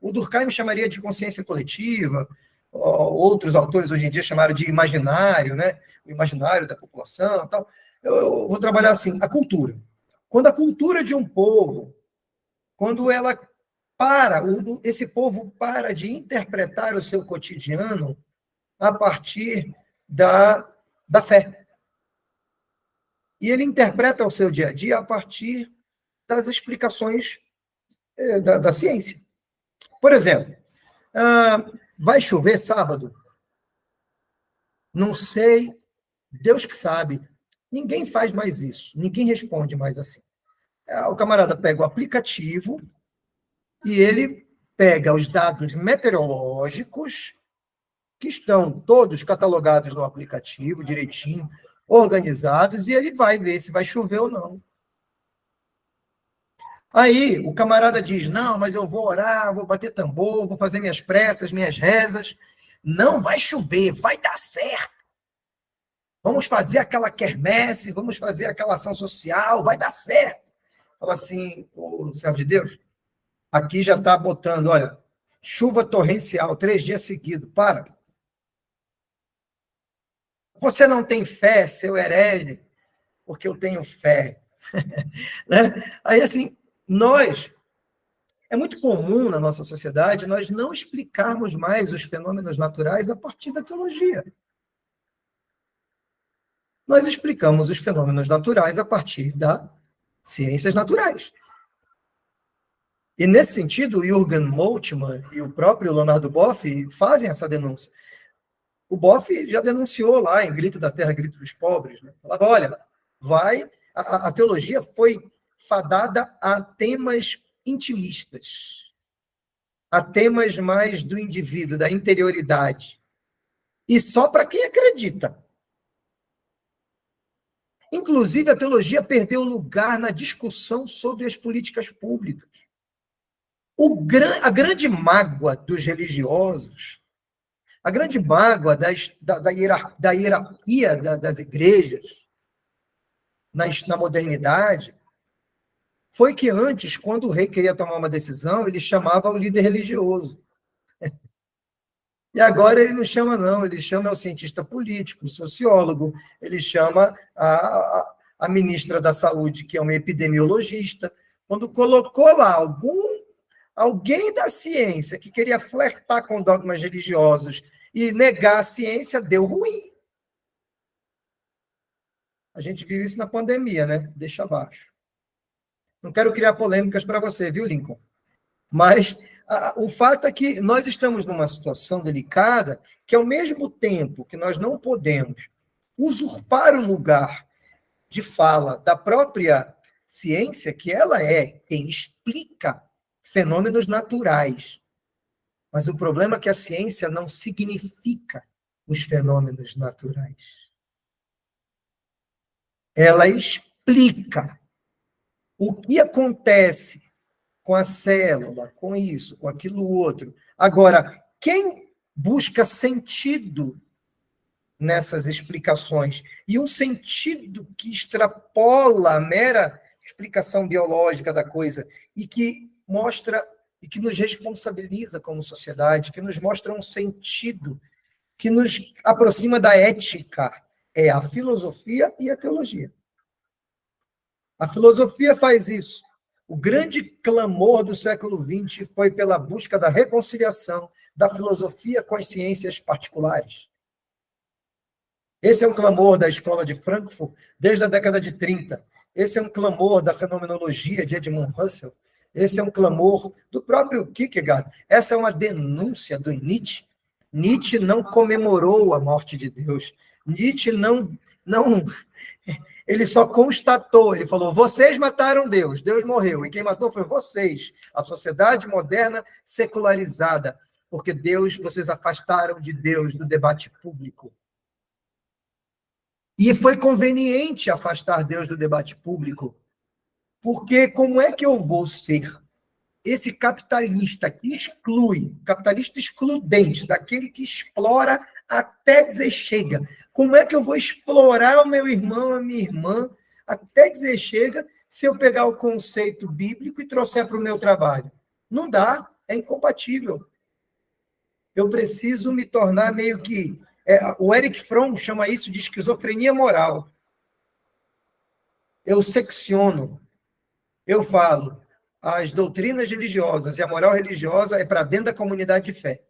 o Durkheim chamaria de consciência coletiva, outros autores hoje em dia chamaram de imaginário, né? O imaginário da população, tal. Eu vou trabalhar assim, a cultura. Quando a cultura de um povo, quando ela esse povo para de interpretar o seu cotidiano a partir da fé. E ele interpreta o seu dia a dia a partir das explicações da ciência. Por exemplo, vai chover sábado? Não sei, Deus que sabe. Ninguém faz mais isso, ninguém responde mais assim. O camarada pega o aplicativo e ele pega os dados meteorológicos, que estão todos catalogados no aplicativo, direitinho, organizados, e ele vai ver se vai chover ou não. Aí o camarada diz, não, mas eu vou orar, vou bater tambor, vou fazer minhas preces, minhas rezas. Não vai chover, vai dar certo. Vamos fazer aquela quermesse, vamos fazer aquela ação social, vai dar certo. Fala assim, o servo de Deus, aqui já está botando, olha, chuva torrencial, 3 dias seguidos, para. Você não tem fé, seu herege, porque eu tenho fé. Né? Aí, assim, é muito comum na nossa sociedade nós não explicarmos mais os fenômenos naturais a partir da teologia. Nós explicamos os fenômenos naturais a partir das ciências naturais. E, nesse sentido, o Jürgen Moltmann e o próprio Leonardo Boff fazem essa denúncia. O Boff já denunciou lá em Grito da Terra, Grito dos Pobres. Né? Falava, olha, a teologia foi fadada a temas intimistas, a temas mais do indivíduo, da interioridade. E só para quem acredita. Inclusive, a teologia perdeu lugar na discussão sobre as políticas públicas. A grande mágoa dos religiosos, a grande mágoa da hierarquia das igrejas na modernidade, foi que antes, quando o rei queria tomar uma decisão, ele chamava o líder religioso. E agora ele não chama, não, ele chama o cientista político, o sociólogo, ele chama a ministra da Saúde, que é uma epidemiologista. Quando colocou lá alguém da ciência que queria flertar com dogmas religiosos e negar a ciência, deu ruim. A gente viu isso na pandemia, né? Deixa abaixo. Não quero criar polêmicas para você, viu, Lincoln? Mas o fato é que nós estamos numa situação delicada que, ao mesmo tempo que nós não podemos usurpar o lugar de fala da própria ciência, que ela é quem explica fenômenos naturais. Mas o problema é que a ciência não significa os fenômenos naturais. Ela explica o que acontece com a célula, com isso, com aquilo outro. Agora, quem busca sentido nessas explicações, e um sentido que extrapola a mera explicação biológica da coisa, e que mostra, e que nos responsabiliza como sociedade, que nos mostra um sentido, que nos aproxima da ética, é a filosofia e a teologia. A filosofia faz isso. O grande clamor do século XX foi pela busca da reconciliação da filosofia com as ciências particulares. Esse é um clamor da escola de Frankfurt desde a década de 30. Esse é um clamor da fenomenologia de Edmund Husserl. Esse é um clamor do próprio Kierkegaard. Essa é uma denúncia do Nietzsche. Nietzsche não comemorou a morte de Deus. Nietzsche não, ele só constatou, ele falou, vocês mataram Deus, Deus morreu, e quem matou foi vocês, a sociedade moderna secularizada, porque vocês afastaram de Deus do debate público. E foi conveniente afastar Deus do debate público, porque como é que eu vou ser esse capitalista que exclui, capitalista excludente, daquele que explora até dizer chega? Como é que eu vou explorar o meu irmão, a minha irmã, até dizer chega, se eu pegar o conceito bíblico e trouxer para o meu trabalho? Não dá, é incompatível. Eu preciso me tornar meio que... o Erich Fromm chama isso de esquizofrenia moral. Eu secciono, eu falo, as doutrinas religiosas e a moral religiosa é para dentro da comunidade de fé.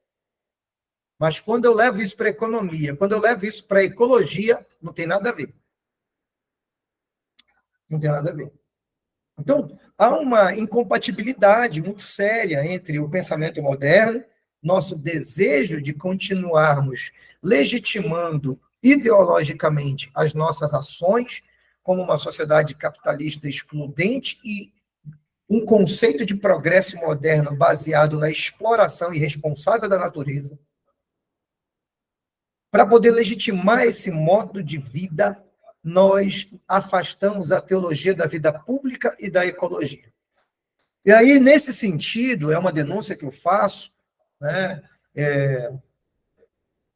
Mas quando eu levo isso para a economia, quando eu levo isso para a ecologia, não tem nada a ver. Não tem nada a ver. Então, há uma incompatibilidade muito séria entre o pensamento moderno, nosso desejo de continuarmos legitimando ideologicamente as nossas ações como uma sociedade capitalista excludente e um conceito de progresso moderno baseado na exploração irresponsável da natureza, para poder legitimar esse modo de vida, nós afastamos a teologia da vida pública e da ecologia. E aí, nesse sentido, é uma denúncia que eu faço, né?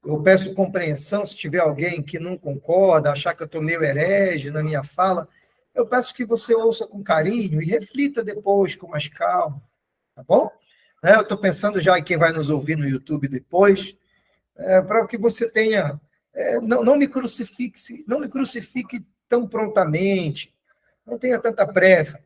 Eu peço compreensão se tiver alguém que não concorda, achar que eu estou meio herege na minha fala, eu peço que você ouça com carinho e reflita depois com mais calma, tá bom? Eu estou pensando já em quem vai nos ouvir no YouTube depois, para que você tenha... não me crucifique tão prontamente, não tenha tanta pressa.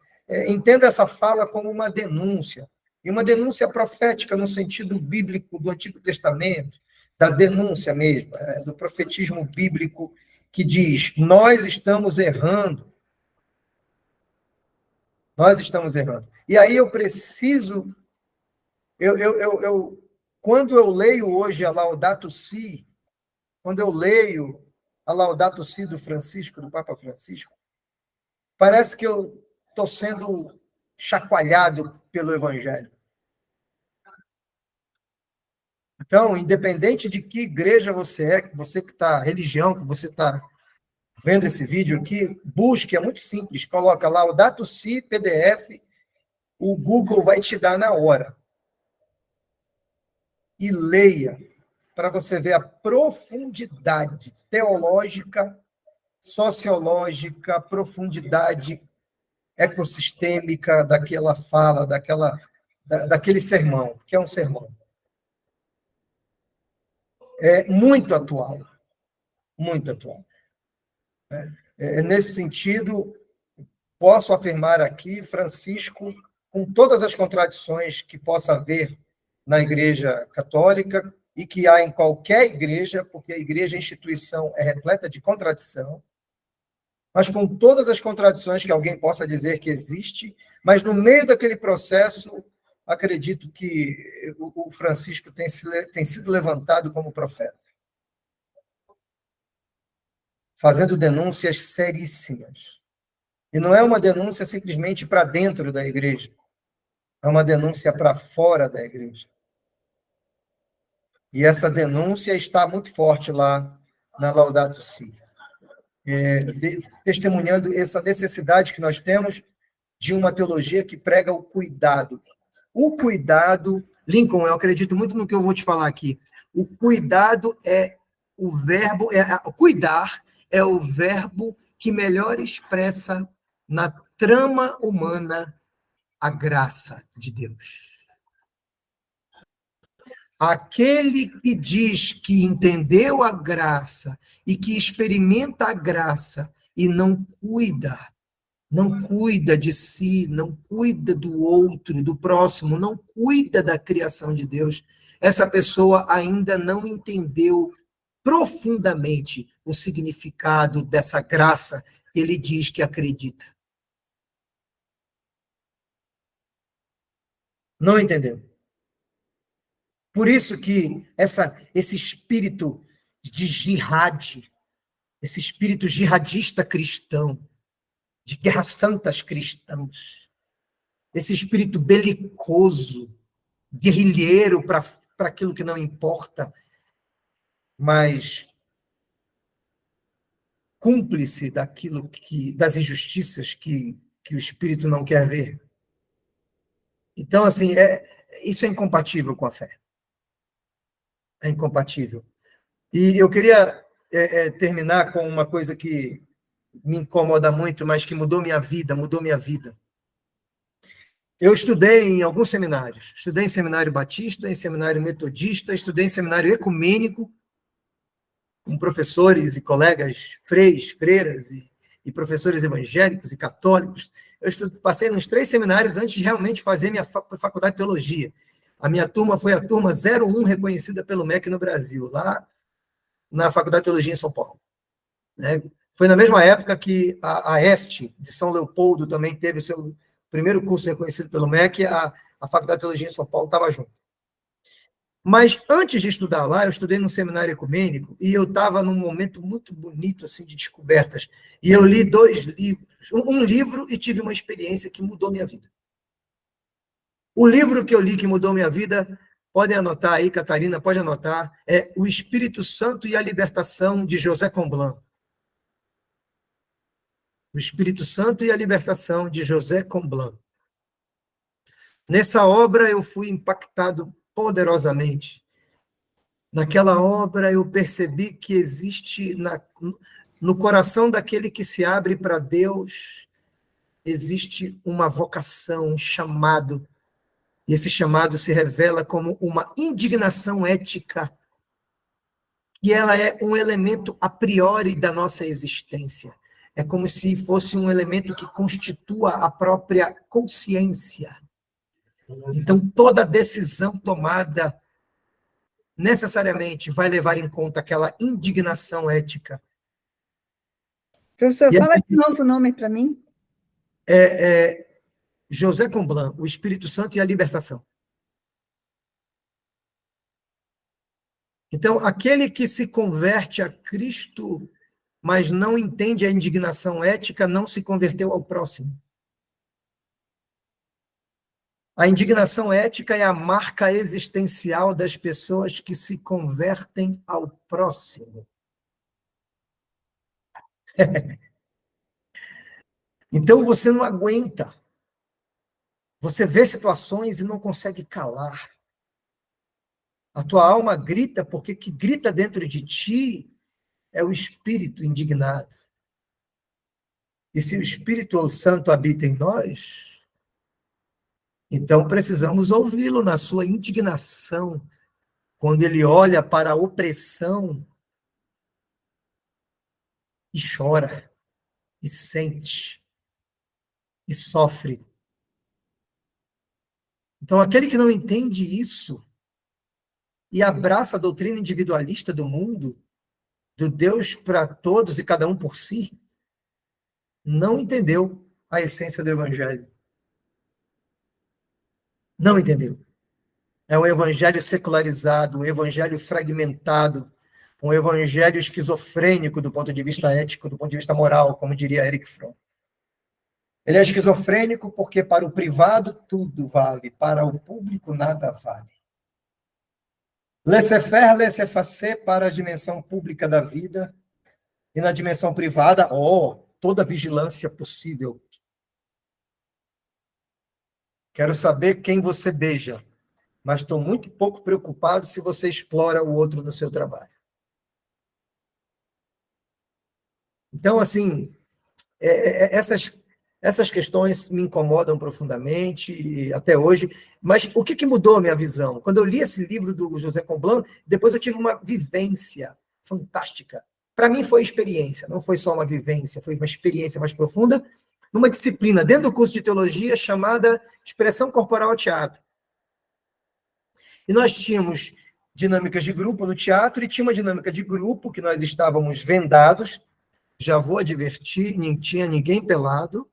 Entenda essa fala como uma denúncia, e uma denúncia profética no sentido bíblico do Antigo Testamento, da denúncia mesmo, do profetismo bíblico que diz, nós estamos errando. Nós estamos errando. E aí eu preciso... quando eu leio hoje a Laudato Si, quando eu leio a Laudato Si do Francisco, do Papa Francisco, parece que eu estou sendo chacoalhado pelo Evangelho. Então, independente de que igreja você é, você que está, religião, que você está vendo esse vídeo aqui, busque, é muito simples, coloca lá Laudato Si, PDF, o Google vai te dar na hora. E leia, para você ver a profundidade teológica, sociológica, profundidade ecossistêmica daquela fala, daquele sermão, que é um sermão. É muito atual. Muito atual. Nesse sentido, posso afirmar aqui, Francisco, com todas as contradições que possa haver na Igreja Católica e que há em qualquer igreja, porque a igreja, a instituição, é repleta de contradição, mas com todas as contradições que alguém possa dizer que existe, mas no meio daquele processo, acredito que o Francisco tem sido levantado como profeta, fazendo denúncias seríssimas. E não é uma denúncia simplesmente para dentro da igreja, é uma denúncia para fora da igreja. E essa denúncia está muito forte lá na Laudato Si, testemunhando essa necessidade que nós temos de uma teologia que prega o cuidado. O cuidado, Lincoln, eu acredito muito no que eu vou te falar aqui. O cuidado é o verbo, cuidar é o verbo que melhor expressa na trama humana a graça de Deus. Aquele que diz que entendeu a graça e que experimenta a graça e não cuida de si, não cuida do outro, do próximo, não cuida da criação de Deus, essa pessoa ainda não entendeu profundamente o significado dessa graça que ele diz que acredita. Não entendeu. Por isso que esse espírito de jihad, esse espírito jihadista cristão, de guerras santas cristãs, esse espírito belicoso, guerrilheiro para aquilo que não importa, mas cúmplice das injustiças que o espírito não quer ver. Então, assim, isso é incompatível com a fé. É incompatível. E eu queria terminar com uma coisa que me incomoda muito, mas que mudou minha vida, mudou minha vida. Eu estudei em alguns seminários. Estudei em seminário batista, em seminário metodista, estudei em seminário ecumênico, com professores e colegas freiras e professores evangélicos e católicos. Passei nos 3 seminários antes de realmente fazer minha faculdade de teologia. A minha turma foi a turma 01 reconhecida pelo MEC no Brasil, lá na Faculdade de Teologia em São Paulo. Né? Foi na mesma época que a EST, de São Leopoldo, também teve o seu primeiro curso reconhecido pelo MEC, a Faculdade de Teologia em São Paulo estava junto. Mas antes de estudar lá, eu estudei num seminário ecumênico e eu estava num momento muito bonito assim de descobertas. E eu li 2 livros, um livro e tive uma experiência que mudou minha vida. O livro que eu li que mudou minha vida, podem anotar aí, Catarina, pode anotar, é O Espírito Santo e a Libertação, de José Comblan. O Espírito Santo e a Libertação, de José Comblan. Nessa obra eu fui impactado poderosamente. Naquela obra eu percebi que existe no coração daquele que se abre para Deus, existe uma vocação, um chamado, e esse chamado se revela como uma indignação ética, e ela é um elemento a priori da nossa existência. É como se fosse um elemento que constitua a própria consciência. Então, toda decisão tomada necessariamente vai levar em conta aquela indignação ética. Professor, e fala assim, de novo o nome para mim. José Comblan, O Espírito Santo e a Libertação. Então, aquele que se converte a Cristo, mas não entende a indignação ética, não se converteu ao próximo. A indignação ética é a marca existencial das pessoas que se convertem ao próximo. Então, você não aguenta. Você vê situações e não consegue calar. A tua alma grita, porque o que grita dentro de ti é o Espírito indignado. E se o Espírito Santo habita em nós, então precisamos ouvi-lo na sua indignação, quando ele olha para a opressão e chora, e sente, e sofre. Então, aquele que não entende isso e abraça a doutrina individualista do mundo, do Deus para todos e cada um por si, não entendeu a essência do Evangelho. Não entendeu. É um evangelho secularizado, um evangelho fragmentado, um evangelho esquizofrênico do ponto de vista ético, do ponto de vista moral, como diria Erich Fromm. Ele é esquizofrênico porque para o privado tudo vale, para o público nada vale. Laissez-faire, laissez-passer para a dimensão pública da vida, e na dimensão privada, toda vigilância possível. Quero saber quem você beija, mas estou muito pouco preocupado se você explora o outro no seu trabalho. Então, assim, essas questões me incomodam profundamente, até hoje, mas o que mudou a minha visão? Quando eu li esse livro do José Comblan, depois eu tive uma vivência fantástica. Para mim foi experiência, não foi só uma vivência, foi uma experiência mais profunda, numa disciplina dentro do curso de teologia chamada Expressão Corporal ao Teatro. E nós tínhamos dinâmicas de grupo no teatro e tinha uma dinâmica de grupo que nós estávamos vendados. Já vou advertir, não tinha ninguém pelado,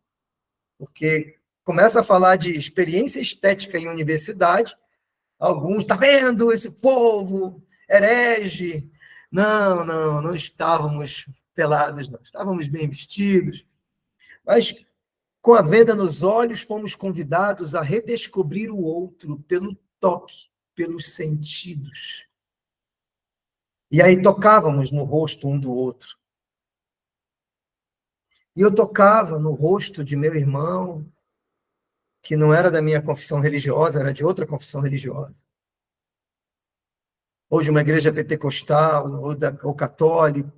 porque Começa a falar de experiência estética em universidade, alguns, tá vendo esse povo herege? Não, não, não estávamos pelados, não. Estávamos bem vestidos, mas com a venda nos olhos, fomos convidados a redescobrir o outro pelo toque, pelos sentidos. E aí tocávamos no rosto um do outro. E eu tocava no rosto de meu irmão, que não era da minha confissão religiosa, era de outra confissão religiosa. Ou de uma igreja pentecostal, ou católico.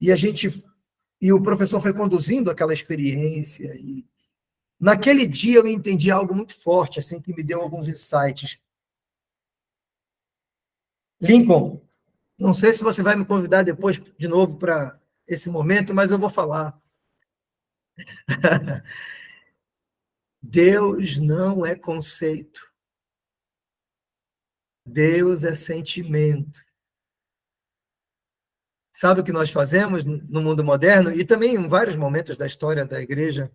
E o professor foi conduzindo aquela experiência. E naquele dia eu entendi algo muito forte, assim, que me deu alguns insights. Lincoln, não sei se você vai me convidar depois de novo para esse momento, mas eu vou falar. Deus não é conceito. Deus é sentimento. Sabe o que nós fazemos no mundo moderno e também em vários momentos da história da igreja?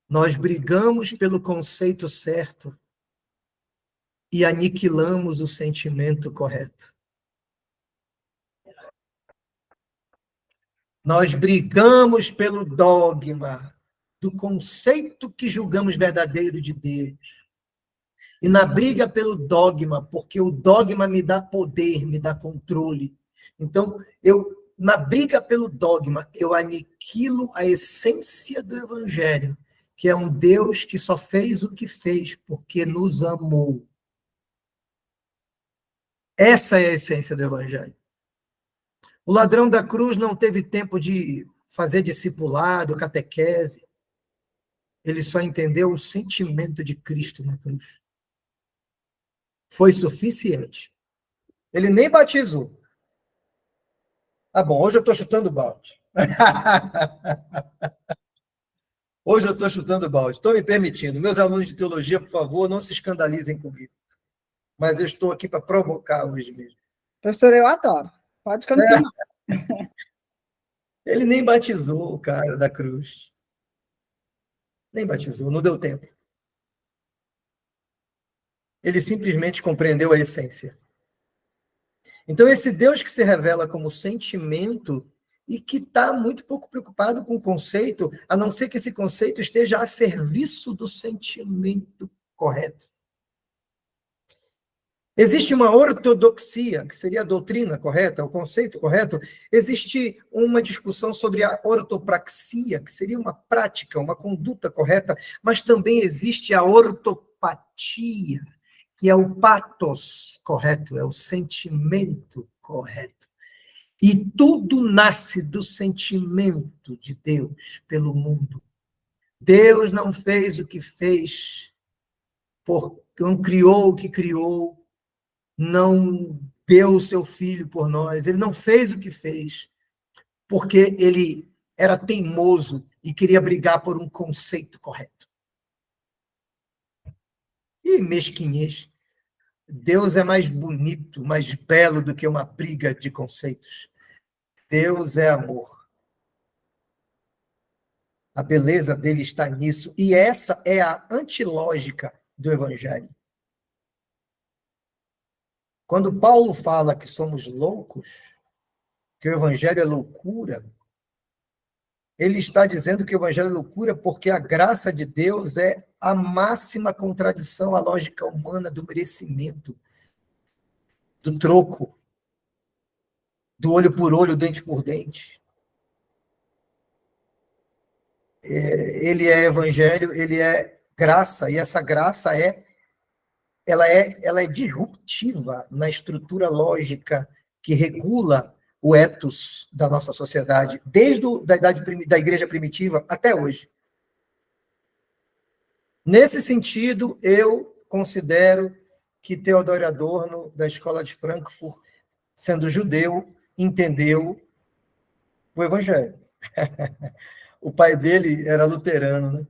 Nós brigamos pelo conceito certo e aniquilamos o sentimento correto. Nós brigamos pelo dogma do conceito que julgamos verdadeiro de Deus. E na briga pelo dogma, porque o dogma me dá poder, me dá controle. Então, na briga pelo dogma, eu aniquilo a essência do evangelho, que é um Deus que só fez o que fez porque nos amou. Essa é a essência do evangelho. O ladrão da cruz não teve tempo de fazer discipulado, catequese. Ele só entendeu o sentimento de Cristo na cruz. Foi suficiente. Ele nem batizou. Ah, bom, hoje eu estou chutando balde. Hoje eu estou chutando balde. Estou me permitindo. Meus alunos de teologia, por favor, não se escandalizem comigo. Mas eu estou aqui para provocar hoje mesmo. Professor, eu adoro. Pode continuar. Ele nem batizou o cara da cruz. Nem batizou, não deu tempo. Ele simplesmente compreendeu a essência. Então, esse Deus que se revela como sentimento e que está muito pouco preocupado com o conceito, a não ser que esse conceito esteja a serviço do sentimento correto. Existe uma ortodoxia, que seria a doutrina correta, o conceito correto. Existe uma discussão sobre a ortopraxia, que seria uma prática, uma conduta correta, mas também existe a ortopatia, que é o pathos correto, é o sentimento correto. E tudo nasce do sentimento de Deus pelo mundo. Deus não fez o que fez, não criou o que criou, não deu o seu filho por nós, ele não fez o que fez, porque ele era teimoso e queria brigar por um conceito correto. E mesquinhez. Deus é mais bonito, mais belo do que uma briga de conceitos. Deus é amor. A beleza dele está nisso. E essa é a antilógica do Evangelho. Quando Paulo fala que somos loucos, que o Evangelho é loucura, ele está dizendo que o Evangelho é loucura porque a graça de Deus é a máxima contradição à lógica humana do merecimento, do troco, do olho por olho, dente por dente. Ele é evangelho, ele é graça, e essa graça ela é disruptiva na estrutura lógica que regula o ethos da nossa sociedade, desde da igreja primitiva até hoje. Nesse sentido, eu considero que Theodor Adorno, da Escola de Frankfurt, sendo judeu, entendeu o evangelho. O pai dele era luterano, né?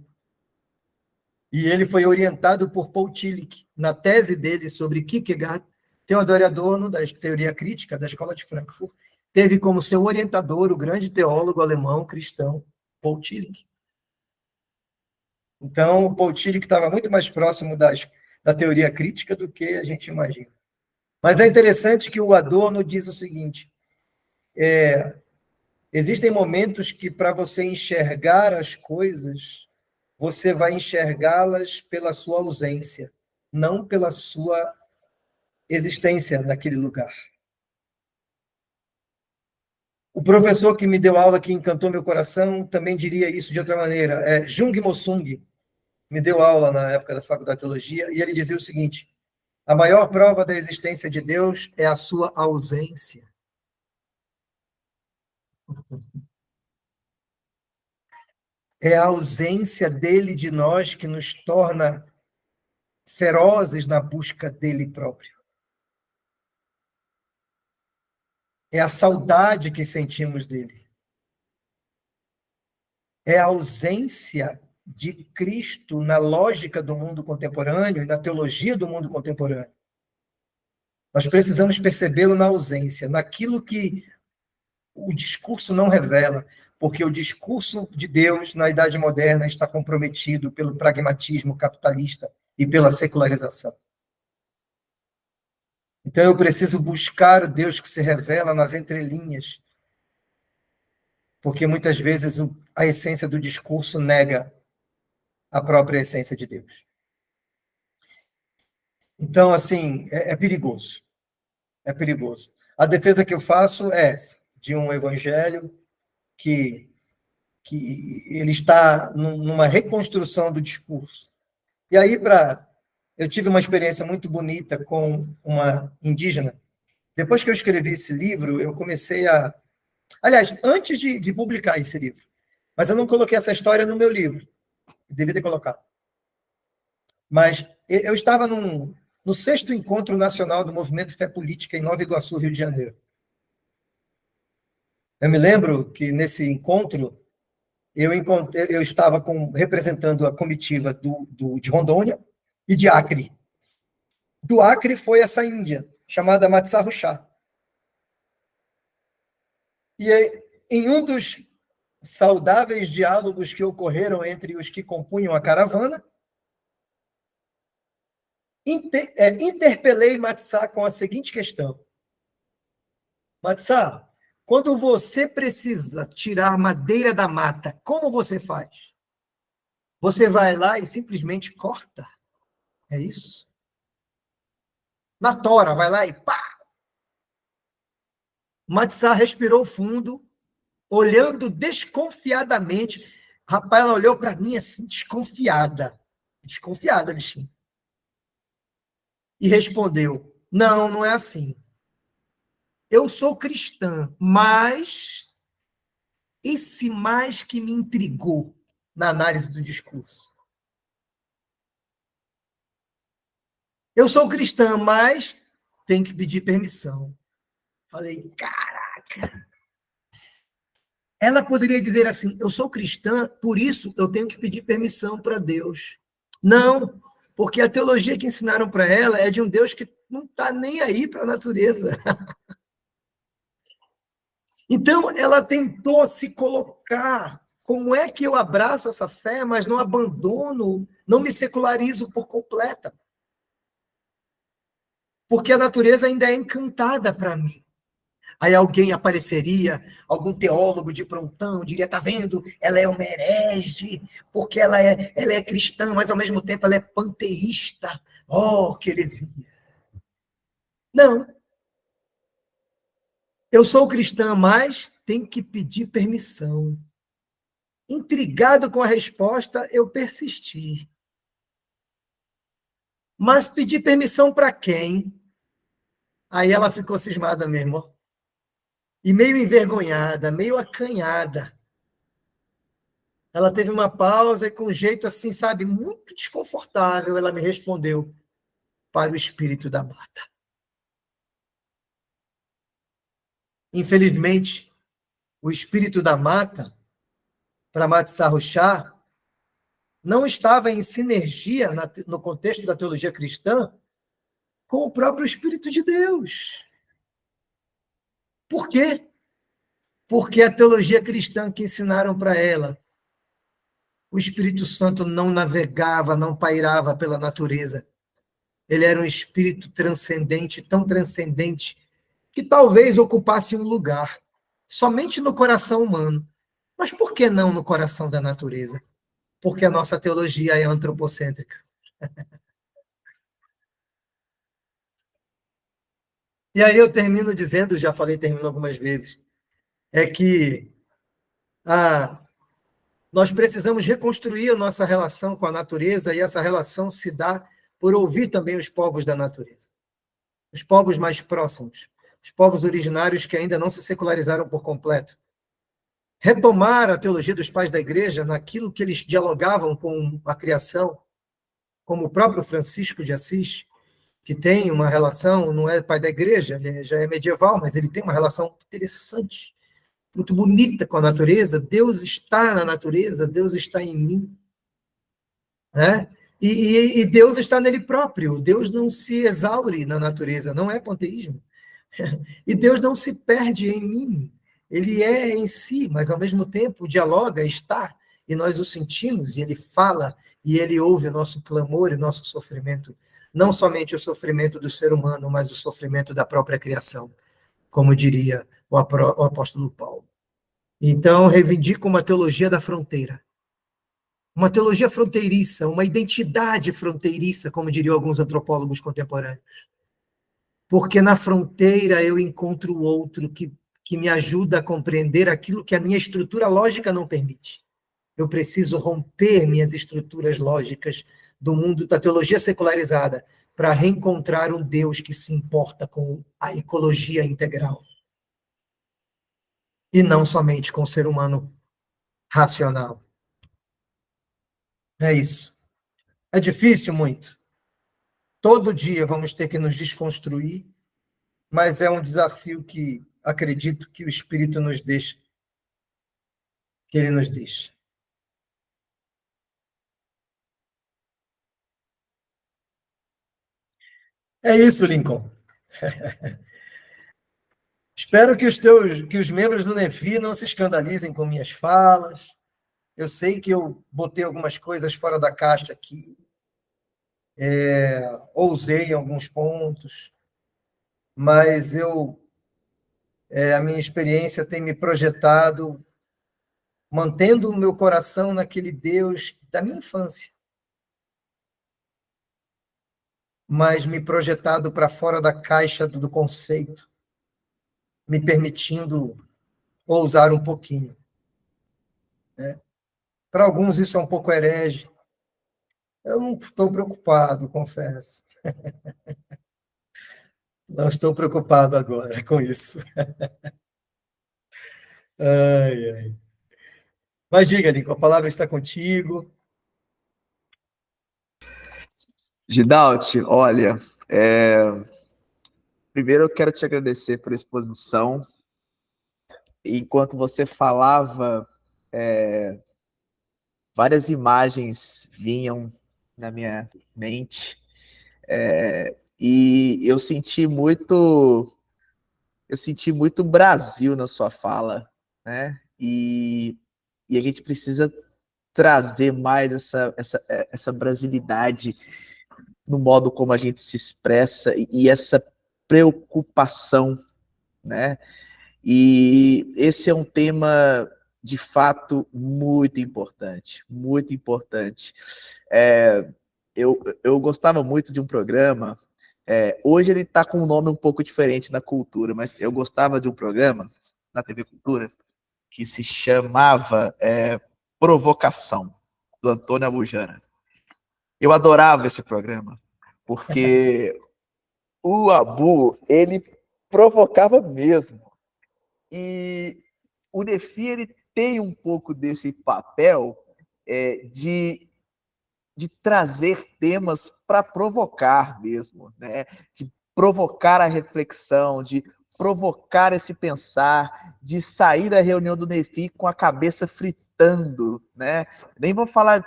E ele foi orientado por Paul Tillich, na tese dele sobre Kierkegaard. Theodor Adorno, da teoria crítica da Escola de Frankfurt, teve como seu orientador o grande teólogo alemão cristão, Paul Tillich. Então, o Paul Tillich estava muito mais próximo da teoria crítica do que a gente imagina. Mas é interessante que o Adorno diz o seguinte, existem momentos que, para você enxergar as coisas, você vai enxergá-las pela sua ausência, não pela sua existência naquele lugar. O professor que me deu aula, que encantou meu coração, também diria isso de outra maneira. Jung Mossung me deu aula na época da Faculdade de Teologia, e ele dizia o seguinte, a maior prova da existência de Deus é a sua ausência. É a ausência dele de nós que nos torna ferozes na busca dele próprio. É a saudade que sentimos dele. É a ausência de Cristo na lógica do mundo contemporâneo e na teologia do mundo contemporâneo. Nós precisamos percebê-lo na ausência, naquilo que o discurso não revela, porque o discurso de Deus na Idade Moderna está comprometido pelo pragmatismo capitalista e pela secularização. Então eu preciso buscar o Deus que se revela nas entrelinhas, porque muitas vezes a essência do discurso nega a própria essência de Deus. Então, assim, é perigoso. É perigoso. A defesa que eu faço é de um evangelho que ele está numa reconstrução do discurso. E aí, eu tive uma experiência muito bonita com uma indígena. Depois que eu escrevi esse livro, eu comecei a... Aliás, antes de publicar esse livro, mas eu não coloquei essa história no meu livro. Eu devia ter colocado. Mas eu estava no 6º Encontro Nacional do Movimento Fé Política em Nova Iguaçu, Rio de Janeiro. Eu me lembro que nesse encontro eu estava representando a comitiva de Rondônia e de Acre. Do Acre foi essa índia, chamada Matsaru Shah. E em um dos saudáveis diálogos que ocorreram entre os que compunham a caravana, interpelei Matsá com a seguinte questão. Matsá, quando você precisa tirar madeira da mata, como você faz? Você vai lá e simplesmente corta? É isso? Na tora, vai lá e pá! Matsá respirou fundo, olhando desconfiadamente. Rapaz, ela olhou para mim assim, desconfiada. Desconfiada, bichinho. E respondeu, não é assim. Eu sou cristã, mas esse mais que me intrigou na análise do discurso. Eu sou cristã, mas tem que pedir permissão. Falei, caraca. Ela poderia dizer assim, eu sou cristã, por isso eu tenho que pedir permissão para Deus. Não, porque a teologia que ensinaram para ela é de um Deus que não está nem aí para a natureza. Então, ela tentou se colocar. Como é que eu abraço essa fé, mas não abandono, não me secularizo por completa? Porque a natureza ainda é encantada para mim. Aí alguém apareceria, algum teólogo de prontão, diria, tá vendo? Ela é uma herege, porque ela é cristã, mas ao mesmo tempo ela é panteísta. Oh, que heresia. Não. Eu sou cristã, mas tenho que pedir permissão. Intrigado com a resposta, eu persisti. Mas pedir permissão para quem? Aí ela ficou cismada mesmo. E meio envergonhada, meio acanhada. Ela teve uma pausa e com um jeito assim, sabe, muito desconfortável, ela me respondeu, para o espírito da mata. Infelizmente, o espírito da mata, para Matsaru Shah, não estava em sinergia no contexto da teologia cristã com o próprio Espírito de Deus. Por quê? Porque a teologia cristã que ensinaram para ela O Espírito Santo não navegava, não pairava pela natureza. Ele era um espírito transcendente, tão transcendente, que talvez ocupasse um lugar somente no coração humano. Mas por que não no coração da natureza? Porque a nossa teologia é antropocêntrica. E aí eu termino dizendo, já falei, termino algumas vezes, é que nós precisamos reconstruir a nossa relação com a natureza, e essa relação se dá por ouvir também os povos da natureza, os povos mais próximos, os povos originários que ainda não se secularizaram por completo. Retomar a teologia dos pais da igreja naquilo que eles dialogavam com a criação, como o próprio Francisco de Assis, que tem uma relação, não é pai da igreja, ele já é medieval, mas ele tem uma relação interessante, muito bonita com a natureza. Deus está na natureza, Deus está em mim, né? E Deus está nele próprio. Deus não se exaure na natureza, não é panteísmo. E Deus não se perde em mim. Ele é em si, mas ao mesmo tempo dialoga, está, e nós o sentimos, e ele fala, e ele ouve o nosso clamor e o nosso sofrimento. Não somente o sofrimento do ser humano, mas o sofrimento da própria criação, como diria o apóstolo Paulo. Então, reivindico uma teologia da fronteira. Uma teologia fronteiriça, uma identidade fronteiriça, como diriam alguns antropólogos contemporâneos. Porque na fronteira eu encontro o outro que me ajuda a compreender aquilo que a minha estrutura lógica não permite. Eu preciso romper minhas estruturas lógicas do mundo da teologia secularizada para reencontrar um Deus que se importa com a ecologia integral. E não somente com o ser humano racional. É isso. É difícil muito. Todo dia vamos ter que nos desconstruir, mas é um desafio que acredito que o Espírito nos deixa, que ele nos deixa. É isso, Lincoln. Espero que os membros do NEFI não se escandalizem com minhas falas. Eu sei que eu botei algumas coisas fora da caixa aqui, ousei em alguns pontos, mas a minha experiência tem me projetado, mantendo o meu coração naquele Deus da minha infância, mas me projetado para fora da caixa do conceito, me permitindo ousar um pouquinho. Né? Para alguns isso é um pouco herege. Eu não estou preocupado, confesso. Não estou preocupado agora com isso. Ai, ai. Mas diga, Lincoln, a palavra está contigo. Gidalt, olha, primeiro eu quero te agradecer pela exposição. Enquanto você falava, várias imagens vinham na minha mente, e eu senti muito Brasil na sua fala, né? E a gente precisa trazer mais essa brasilidade no modo como a gente se expressa e essa preocupação, né? E esse é um tema, de fato, muito importante, muito importante. Eu gostava muito de um programa, hoje ele está com um nome um pouco diferente na cultura, mas eu gostava de um programa na TV Cultura que se chamava Provocação, do Antônio Abujamra. Eu adorava esse programa, porque o Abu, ele provocava mesmo. E o NEFI, ele tem um pouco desse papel de trazer temas para provocar mesmo, né? De provocar a reflexão, de provocar esse pensar, de sair da reunião do NEFI com a cabeça fritando, né? Nem vou falar...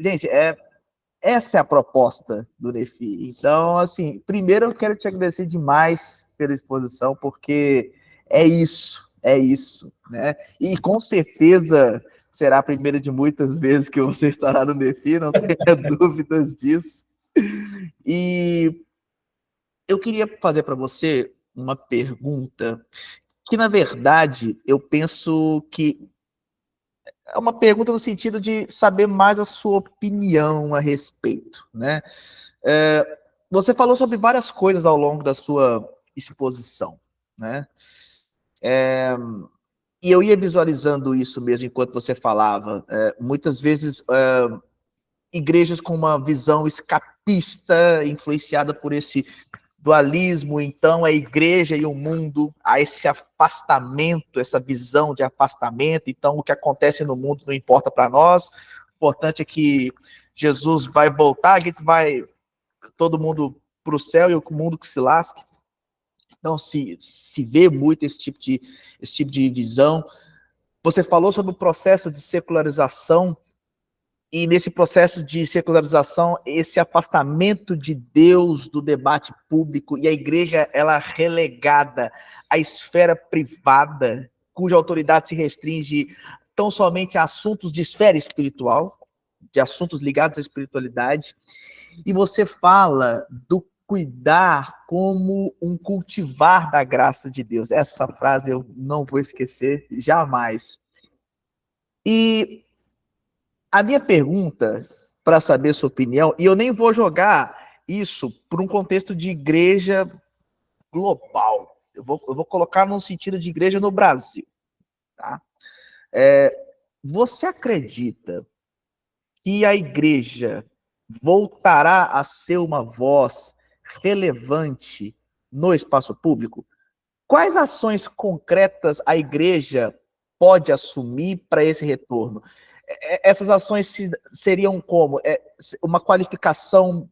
Gente, essa é a proposta do NEFI. Então, assim, primeiro eu quero te agradecer demais pela exposição, porque é isso, né? E com certeza será a primeira de muitas vezes que você estará no NEFI, não tenha dúvidas disso. E eu queria fazer para você uma pergunta que, na verdade, eu penso que é uma pergunta no sentido de saber mais a sua opinião a respeito, né? Você falou sobre várias coisas ao longo da sua exposição, né? E eu ia visualizando isso mesmo enquanto você falava. Muitas vezes, igrejas com uma visão escapista, influenciada por esse dualismo, então a igreja e o mundo, há esse afastamento, essa visão de afastamento, então o que acontece no mundo não importa para nós, o importante é que Jesus vai voltar, a gente vai todo mundo para o céu e o mundo que se lasque. Então se vê muito esse tipo de visão. Você falou sobre o processo de secularização, e nesse processo de secularização, esse afastamento de Deus do debate público, e a igreja ela relegada à esfera privada, cuja autoridade se restringe tão somente a assuntos de esfera espiritual, de assuntos ligados à espiritualidade. E você fala do cuidar como um cultivar da graça de Deus. Essa frase eu não vou esquecer jamais. E a minha pergunta, para saber sua opinião, e eu nem vou jogar isso por um contexto de igreja global, eu vou colocar no sentido de igreja no Brasil, tá? Você acredita que a igreja voltará a ser uma voz relevante no espaço público? Quais ações concretas a igreja pode assumir para esse retorno? Essas ações seriam como? Uma qualificação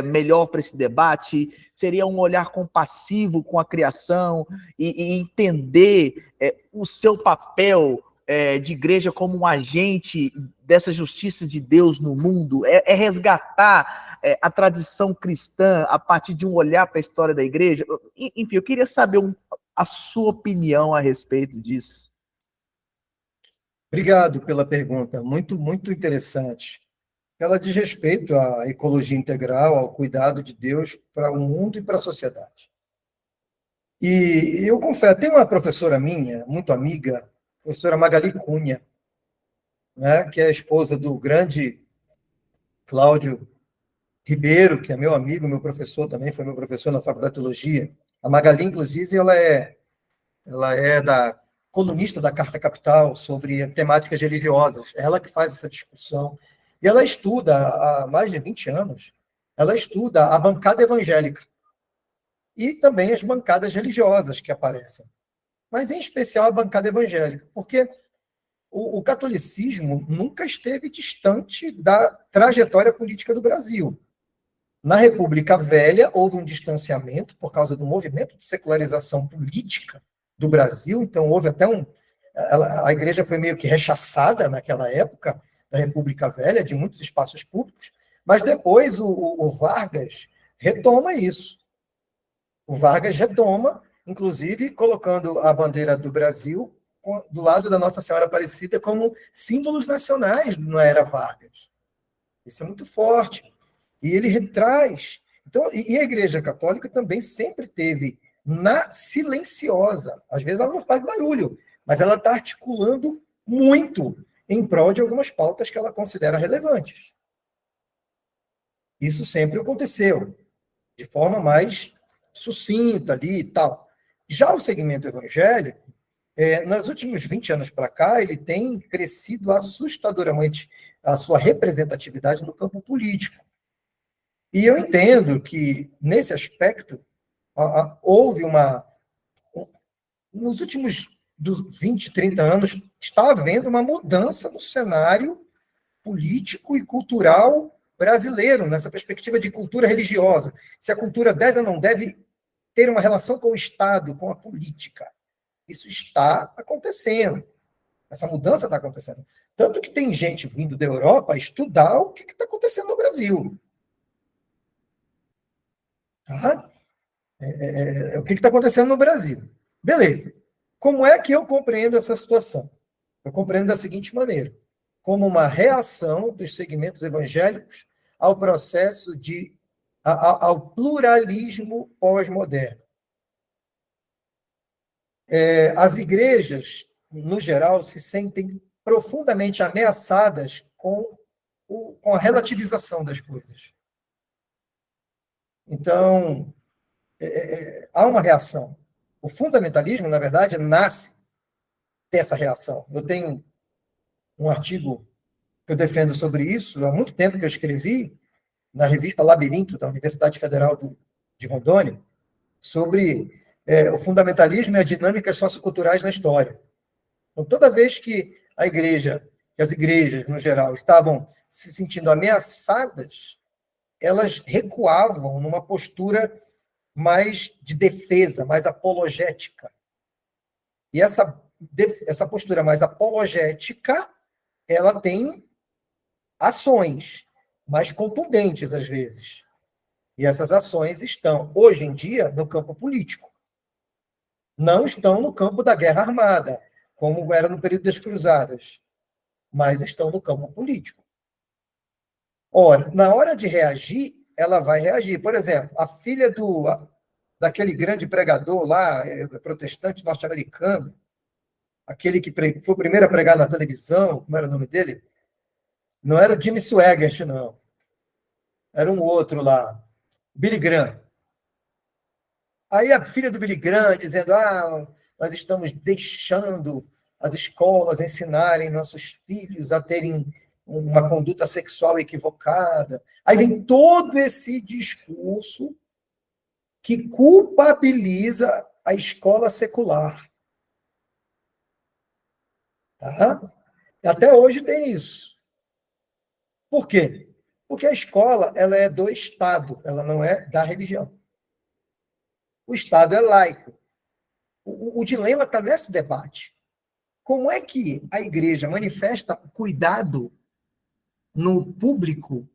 melhor para esse debate? Seria um olhar compassivo com a criação e entender o seu papel de igreja como um agente dessa justiça de Deus no mundo? É resgatar a tradição cristã a partir de um olhar para a história da igreja? Enfim, eu queria saber a sua opinião a respeito disso. Obrigado pela pergunta, muito, muito interessante. Ela diz respeito à ecologia integral, ao cuidado de Deus para o mundo e para a sociedade. E eu confesso, tem uma professora minha, muito amiga, a professora Magali Cunha, né, que é a esposa do grande Cláudio Ribeiro, que é meu amigo, meu professor também, foi meu professor na Faculdade de Teologia. A Magali, inclusive, ela é colunista da Carta Capital sobre temáticas religiosas. Ela que faz essa discussão. E ela estuda, há mais de 20 anos, ela estuda a bancada evangélica e também as bancadas religiosas que aparecem. Mas, em especial, a bancada evangélica, porque o catolicismo nunca esteve distante da trajetória política do Brasil. Na República Velha, houve um distanciamento por causa do movimento de secularização política do Brasil, então houve até a igreja foi meio que rechaçada naquela época da República Velha, de muitos espaços públicos, mas depois o Vargas retoma isso. O Vargas retoma, inclusive, colocando a bandeira do Brasil do lado da Nossa Senhora Aparecida como símbolos nacionais na era Vargas. Isso é muito forte. E ele retraz. Então, e a Igreja Católica também sempre teve na silenciosa. Às vezes ela não faz barulho, mas ela está articulando muito em prol de algumas pautas que ela considera relevantes. Isso sempre aconteceu, de forma mais sucinta ali e tal. Já o segmento evangélico, nos últimos 20 anos para cá, ele tem crescido assustadoramente a sua representatividade no campo político. E eu entendo que, nesse aspecto, houve nos últimos 20, 30 anos, está havendo uma mudança no cenário político e cultural brasileiro, nessa perspectiva de cultura religiosa. Se a cultura deve ou não deve ter uma relação com o Estado, com a política. Isso está acontecendo. Essa mudança está acontecendo. Tanto que tem gente vindo da Europa estudar o que está acontecendo no Brasil. Tá? O que está acontecendo no Brasil. Beleza. Como é que eu compreendo essa situação? Eu compreendo da seguinte maneira: como uma reação dos segmentos evangélicos ao processo ao pluralismo pós-moderno. As igrejas, no geral, se sentem profundamente ameaçadas com a relativização das coisas. Então, há uma reação. O fundamentalismo, na verdade, nasce dessa reação. Eu tenho um artigo que eu defendo sobre isso, há muito tempo que eu escrevi, na revista Labirinto, da Universidade Federal de Rondônia, sobre o fundamentalismo e as dinâmicas socioculturais na história. Então, toda vez que as igrejas, no geral, estavam se sentindo ameaçadas, elas recuavam numa postura mais de defesa, mais apologética. E essa postura mais apologética, ela tem ações mais contundentes, às vezes. E essas ações estão, hoje em dia, no campo político. Não estão no campo da guerra armada, como era no período das cruzadas, mas estão no campo político. Ora, na hora de reagir, ela vai reagir. Por exemplo, a filha daquele grande pregador lá, protestante norte-americano, aquele que foi o primeiro a pregar na televisão, como era o nome dele? Não era o Jimmy Swaggart, não. Era um outro lá, Billy Graham. Aí a filha do Billy Graham dizendo, nós estamos deixando as escolas ensinarem nossos filhos a terem uma conduta sexual equivocada. Aí vem todo esse discurso que culpabiliza a escola secular. Tá? Até hoje tem isso. Por quê? Porque a escola ela é do Estado, ela não é da religião. O Estado é laico. O dilema está nesse debate. Como é que a igreja manifesta cuidado no público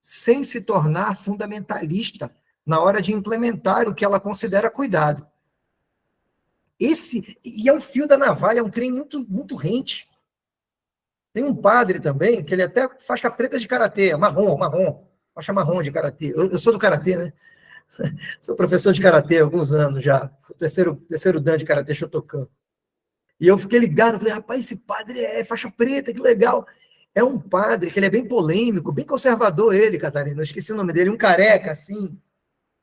sem se tornar fundamentalista na hora de implementar o que ela considera cuidado? E é um fio da navalha, é um trem muito, muito rente. Tem um padre também, que ele é até faixa preta de karatê, marrom, faixa marrom de karatê. Eu sou do karatê, né? Sou professor de karatê há alguns anos já. Sou terceiro dan de karatê Shotokan. E eu fiquei ligado, falei, rapaz, esse padre é faixa preta, que legal. É um padre que ele é bem polêmico, bem conservador ele, Catarina. Eu esqueci o nome dele, um careca, assim.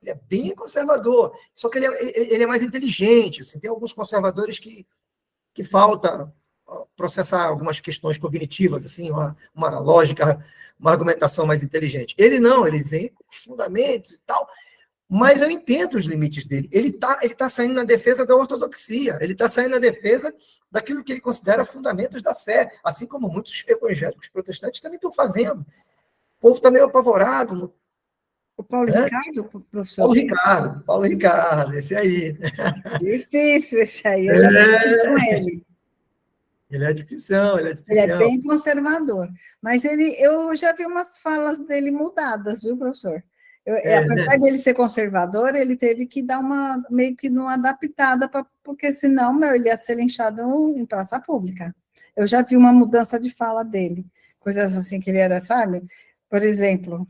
Ele é bem conservador. Só que ele é mais inteligente. Assim. Tem alguns conservadores que falta processar algumas questões cognitivas, assim, uma lógica, uma argumentação mais inteligente. Ele não, ele vem com os fundamentos e tal, mas eu entendo os limites dele. Ele tá saindo na defesa da ortodoxia, ele está saindo na defesa daquilo que ele considera fundamentos da fé, assim como muitos evangélicos protestantes também estão fazendo. O povo está meio apavorado. O Paulo Ricardo, professor? Paulo Ricardo, esse aí. Difícil esse aí, eu já fiz com ele. Ele é difícil, ele é difícil. Ele é bem conservador, mas eu já vi umas falas dele mudadas, viu, professor? Apesar dele ser conservador, ele teve que dar meio que uma adaptada, porque senão, ele ia ser linchado em praça pública. Eu já vi uma mudança de fala dele, coisas assim que ele era, sabe? Por exemplo,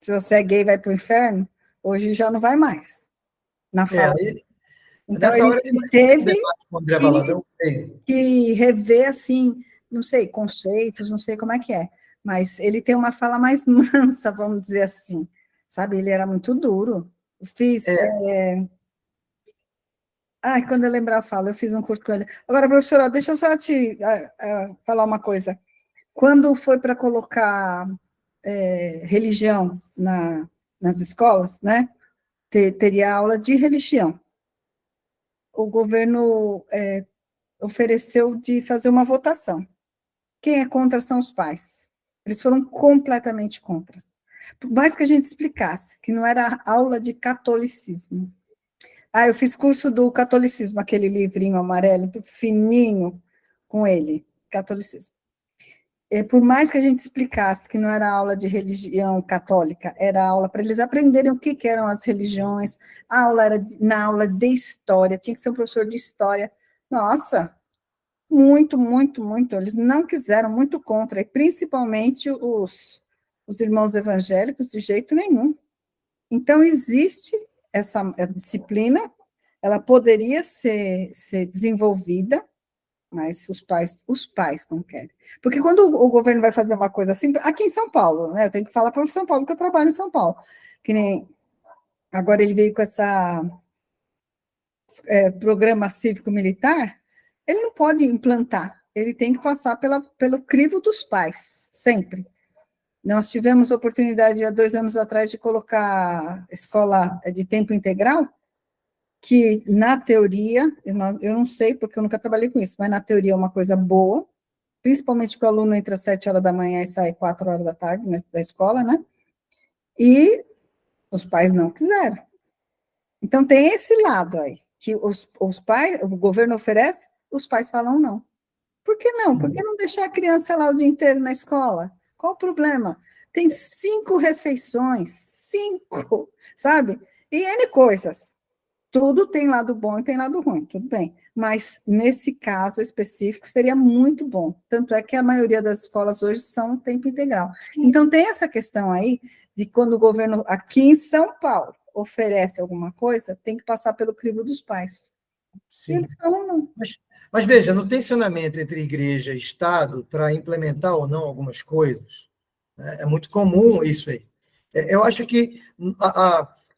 se você é gay e vai para o inferno, hoje já não vai mais, na fala dele. Então, ele teve que rever, assim, não sei, conceitos, não sei como é que é, mas ele tem uma fala mais mansa, vamos dizer assim, sabe? Ele era muito duro. Eu fiz... quando eu lembrar, eu falo, eu fiz um curso com ele. Agora, professora, deixa eu só te falar uma coisa. Quando foi para colocar religião nas escolas, né? Teria aula de religião. O governo ofereceu de fazer uma votação. Quem é contra são os pais. Eles foram completamente contra. Por mais que a gente explicasse que não era aula de catolicismo. Eu fiz curso do catolicismo, aquele livrinho amarelo, fininho, com ele, catolicismo. Por mais que a gente explicasse que não era aula de religião católica, era aula para eles aprenderem o que eram as religiões, a aula era na aula de história, tinha que ser um professor de história. Nossa, Muito, muito, muito. Eles não quiseram, muito contra, e principalmente os irmãos evangélicos, de jeito nenhum. Então, existe essa disciplina, ela poderia ser desenvolvida, mas os pais não querem. Porque quando o governo vai fazer uma coisa assim, aqui em São Paulo, né, eu tenho que falar para o São Paulo, que eu trabalho em São Paulo, que nem agora ele veio com essa programa cívico-militar, ele não pode implantar, ele tem que passar pelo crivo dos pais, sempre. Nós tivemos oportunidade, há 2 anos atrás, de colocar escola de tempo integral, que, na teoria, eu não sei, porque eu nunca trabalhei com isso, mas na teoria é uma coisa boa, principalmente que o aluno entra às 7 horas da manhã e sai 4 horas da tarde da escola, né? E os pais não quiseram. Então, tem esse lado aí, que os pais, o governo oferece, os pais falam não. Por que não? Sim. Por que não deixar a criança lá o dia inteiro na escola? Qual o problema? Tem 5 refeições, 5, sabe? E N coisas. Tudo tem lado bom e tem lado ruim, tudo bem. Mas, nesse caso específico, seria muito bom. Tanto é que a maioria das escolas hoje são tempo integral. Então, tem essa questão aí, de quando o governo, aqui em São Paulo, oferece alguma coisa, tem que passar pelo crivo dos pais. E Sim. eles falam não. Mas veja, no tensionamento entre igreja e Estado para implementar ou não algumas coisas, né, é muito comum isso aí. Eu acho que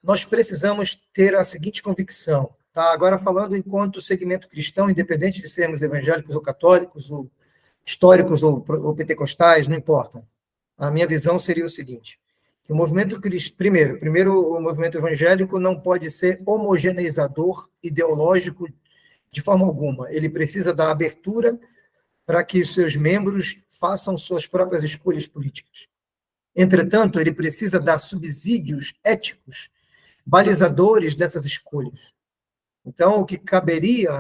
nós precisamos ter a seguinte convicção, tá? Agora falando enquanto segmento cristão, independente de sermos evangélicos ou católicos, ou históricos ou pentecostais, não importa. A minha visão seria o seguinte: que o movimento primeiro, o movimento evangélico não pode ser homogeneizador ideológico de forma alguma. Ele precisa dar abertura para que seus membros façam suas próprias escolhas políticas. Entretanto, ele precisa dar subsídios éticos, balizadores dessas escolhas. Então, o que caberia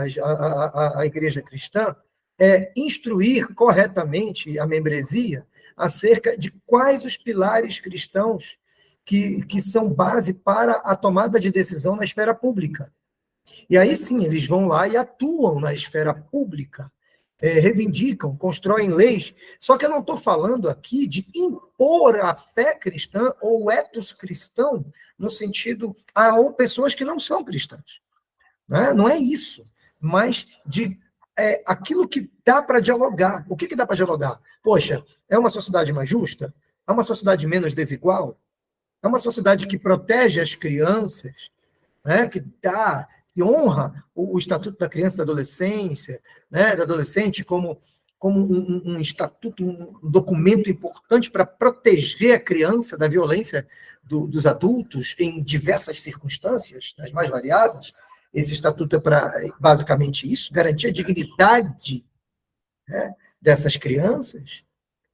à igreja cristã é instruir corretamente a membresia acerca de quais os pilares cristãos que são base para a tomada de decisão na esfera pública. E aí sim, eles vão lá e atuam na esfera pública, reivindicam, constroem leis. Só que eu não estou falando aqui de impor a fé cristã ou o ethos cristão no sentido ou pessoas que não são cristãs. Né? Não é isso, mas de aquilo que dá para dialogar. O que dá para dialogar? Poxa, é uma sociedade mais justa? É uma sociedade menos desigual? É uma sociedade que protege as crianças, né? Que honra o Estatuto da Criança e da Adolescência, né? Da adolescente como um estatuto, um documento importante para proteger a criança da violência dos adultos em diversas circunstâncias, das mais variadas. Esse estatuto é para, basicamente, isso, garantir a dignidade, né, dessas crianças,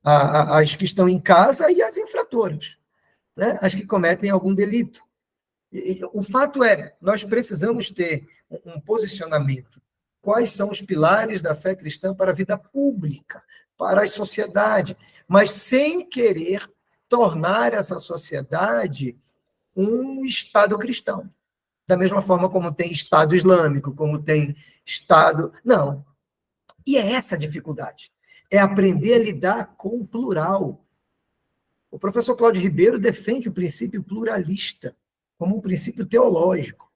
as que estão em casa e as infratoras, né, as que cometem algum delito. O fato é, nós precisamos ter um posicionamento. Quais são os pilares da fé cristã para a vida pública, para a sociedade, mas sem querer tornar essa sociedade um Estado cristão. Da mesma forma como tem Estado islâmico, como tem Estado... Não. E é essa a dificuldade. É aprender a lidar com o plural. O professor Cláudio Ribeiro defende o princípio pluralista como um princípio teológico.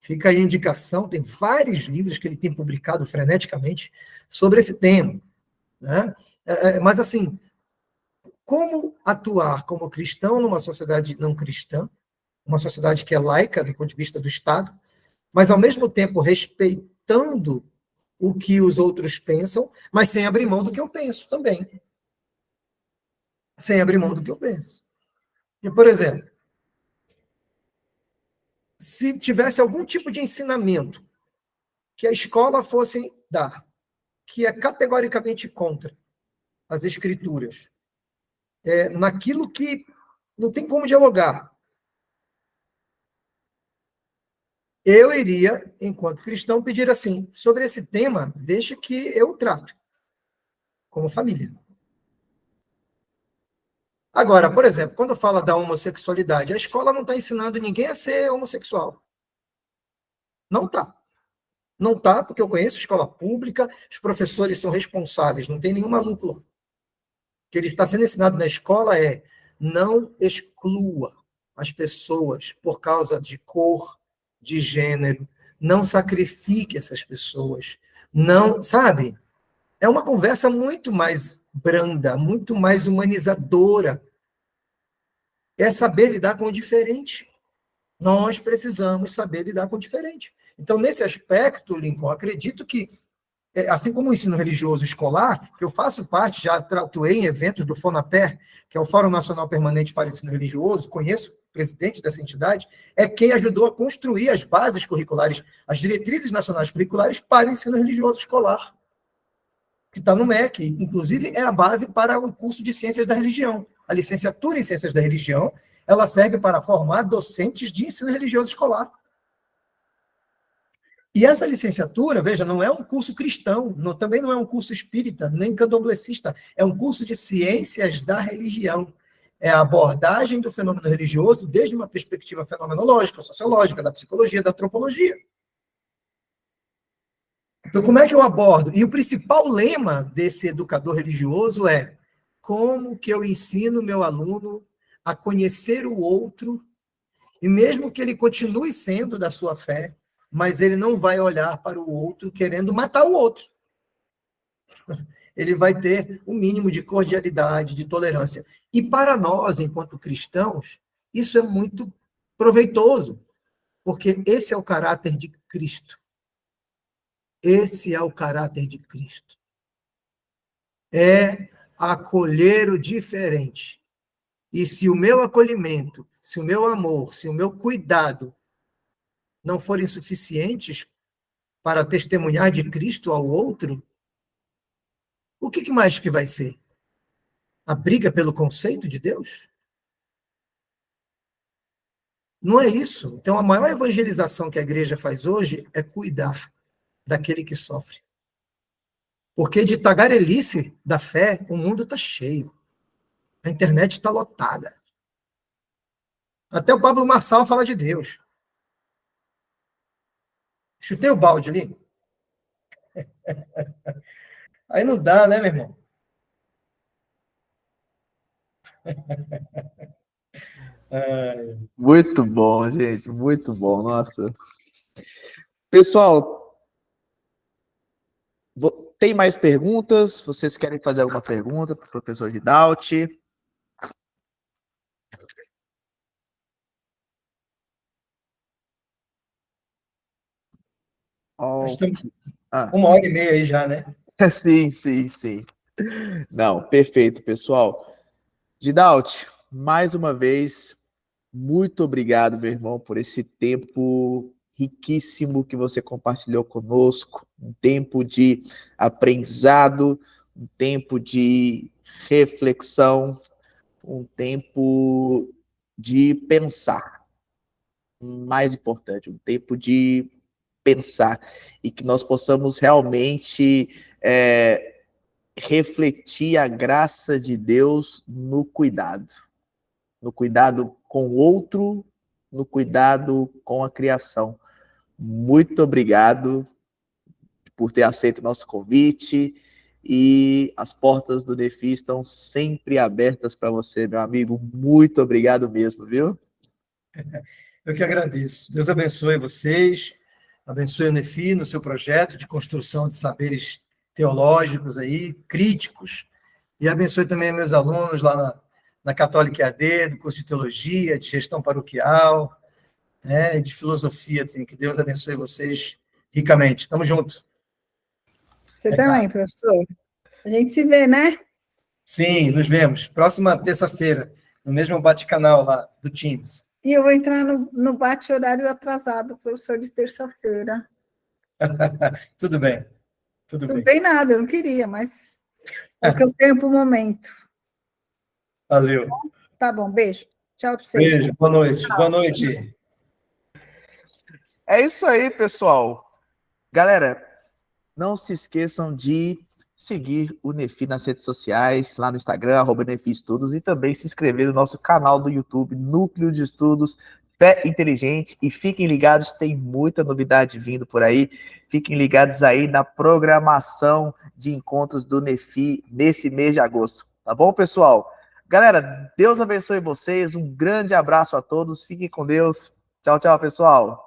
Fica aí a indicação, tem vários livros que ele tem publicado freneticamente sobre esse tema. Né? Mas, assim, como atuar como cristão numa sociedade não cristã, uma sociedade que é laica do ponto de vista do Estado, mas, ao mesmo tempo, respeitando o que os outros pensam, mas sem abrir mão do que eu penso também. Sem abrir mão do que eu penso. E, por exemplo, se tivesse algum tipo de ensinamento que a escola fosse dar, que é categoricamente contra as escrituras, naquilo que não tem como dialogar, eu iria, enquanto cristão, pedir assim, sobre esse tema, deixa que eu trato, como família. Agora, por exemplo, quando fala da homossexualidade, a escola não está ensinando ninguém a ser homossexual. Não está. Não está, porque eu conheço escola pública, os professores são responsáveis, não tem nenhum maluco lá. O que ele está sendo ensinado na escola é não exclua as pessoas por causa de cor, de gênero, não sacrifique essas pessoas, não, sabe? É uma conversa muito mais branda, muito mais humanizadora. É saber lidar com o diferente. Nós precisamos saber lidar com o diferente. Então, nesse aspecto, Lincoln, acredito que, assim como o ensino religioso escolar, que eu faço parte, já atuei em eventos do FONAPER, que é o Fórum Nacional Permanente para o Ensino Religioso, conheço o presidente dessa entidade, é quem ajudou a construir as bases curriculares, as diretrizes nacionais curriculares para o ensino religioso escolar, que está no MEC, inclusive é a base para o curso de Ciências da Religião. A licenciatura em Ciências da Religião, ela serve para formar docentes de ensino religioso escolar. E essa licenciatura, veja, não é um curso cristão, também não é um curso espírita, nem candomblessista, é um curso de ciências da religião. É a abordagem do fenômeno religioso desde uma perspectiva fenomenológica, sociológica, da psicologia, da antropologia. Então, como é que eu abordo? E o principal lema desse educador religioso é como que eu ensino meu aluno a conhecer o outro, e mesmo que ele continue sendo da sua fé, mas ele não vai olhar para o outro querendo matar o outro. Ele vai ter o mínimo de cordialidade, de tolerância. E para nós, enquanto cristãos, isso é muito proveitoso, porque esse é o caráter de Cristo. Esse é o caráter de Cristo. É acolher o diferente. E se o meu acolhimento, se o meu amor, se o meu cuidado não forem suficientes para testemunhar de Cristo ao outro, o que mais que vai ser? A briga pelo conceito de Deus? Não é isso. Então, a maior evangelização que a igreja faz hoje é cuidar daquele que sofre. Porque de tagarelice da fé, o mundo está cheio. A internet está lotada. Até o Pablo Marçal fala de Deus. Chutei o balde ali. Aí não dá, né, meu irmão? Muito bom, gente, muito bom, nossa. Pessoal, tem mais perguntas? Vocês querem fazer alguma pergunta para o professor Gidalti? Estamos Ah, 1h30 aí já, né? sim, sim, sim. Não, perfeito, pessoal. Gidalti, mais uma vez, muito obrigado, meu irmão, por esse tempo riquíssimo que você compartilhou conosco, um tempo de aprendizado, um tempo de reflexão, um tempo de pensar. Mais importante, um tempo de pensar e que nós possamos realmente refletir a graça de Deus no cuidado com o outro, no cuidado com a criação. Muito obrigado por ter aceito o nosso convite e as portas do Nefi estão sempre abertas para você, meu amigo. Muito obrigado mesmo, viu? Eu que agradeço. Deus abençoe vocês, abençoe o Nefi no seu projeto de construção de saberes teológicos aí, críticos, e abençoe também meus alunos lá na Católica EAD, do curso de Teologia, de Gestão Paroquial, né, de Filosofia, assim, que Deus abençoe vocês ricamente. Tamo junto. Você também, professor. A gente se vê, né? Sim, nos vemos. Próxima terça-feira, no mesmo bate-canal lá do Teams. E eu vou entrar no bate-horário atrasado, professor, de terça-feira. Tudo bem, tudo Não bem. tem nada, eu não queria, mas é o que eu tenho para o momento. Valeu. Tá bom, beijo. Tchau para vocês. Beijo, boa noite. Boa noite. É isso aí, pessoal. Galera, não se esqueçam de seguir o Nefi nas redes sociais, lá no Instagram, @NefiEstudos, e também se inscrever no nosso canal do YouTube, Núcleo de Estudos Fé Inteligente, e fiquem ligados, tem muita novidade vindo por aí. Fiquem ligados aí na programação de encontros do NEFI nesse mês de agosto. Tá bom, pessoal? Galera, Deus abençoe vocês. Um grande abraço a todos. Fiquem com Deus. Tchau, tchau, pessoal.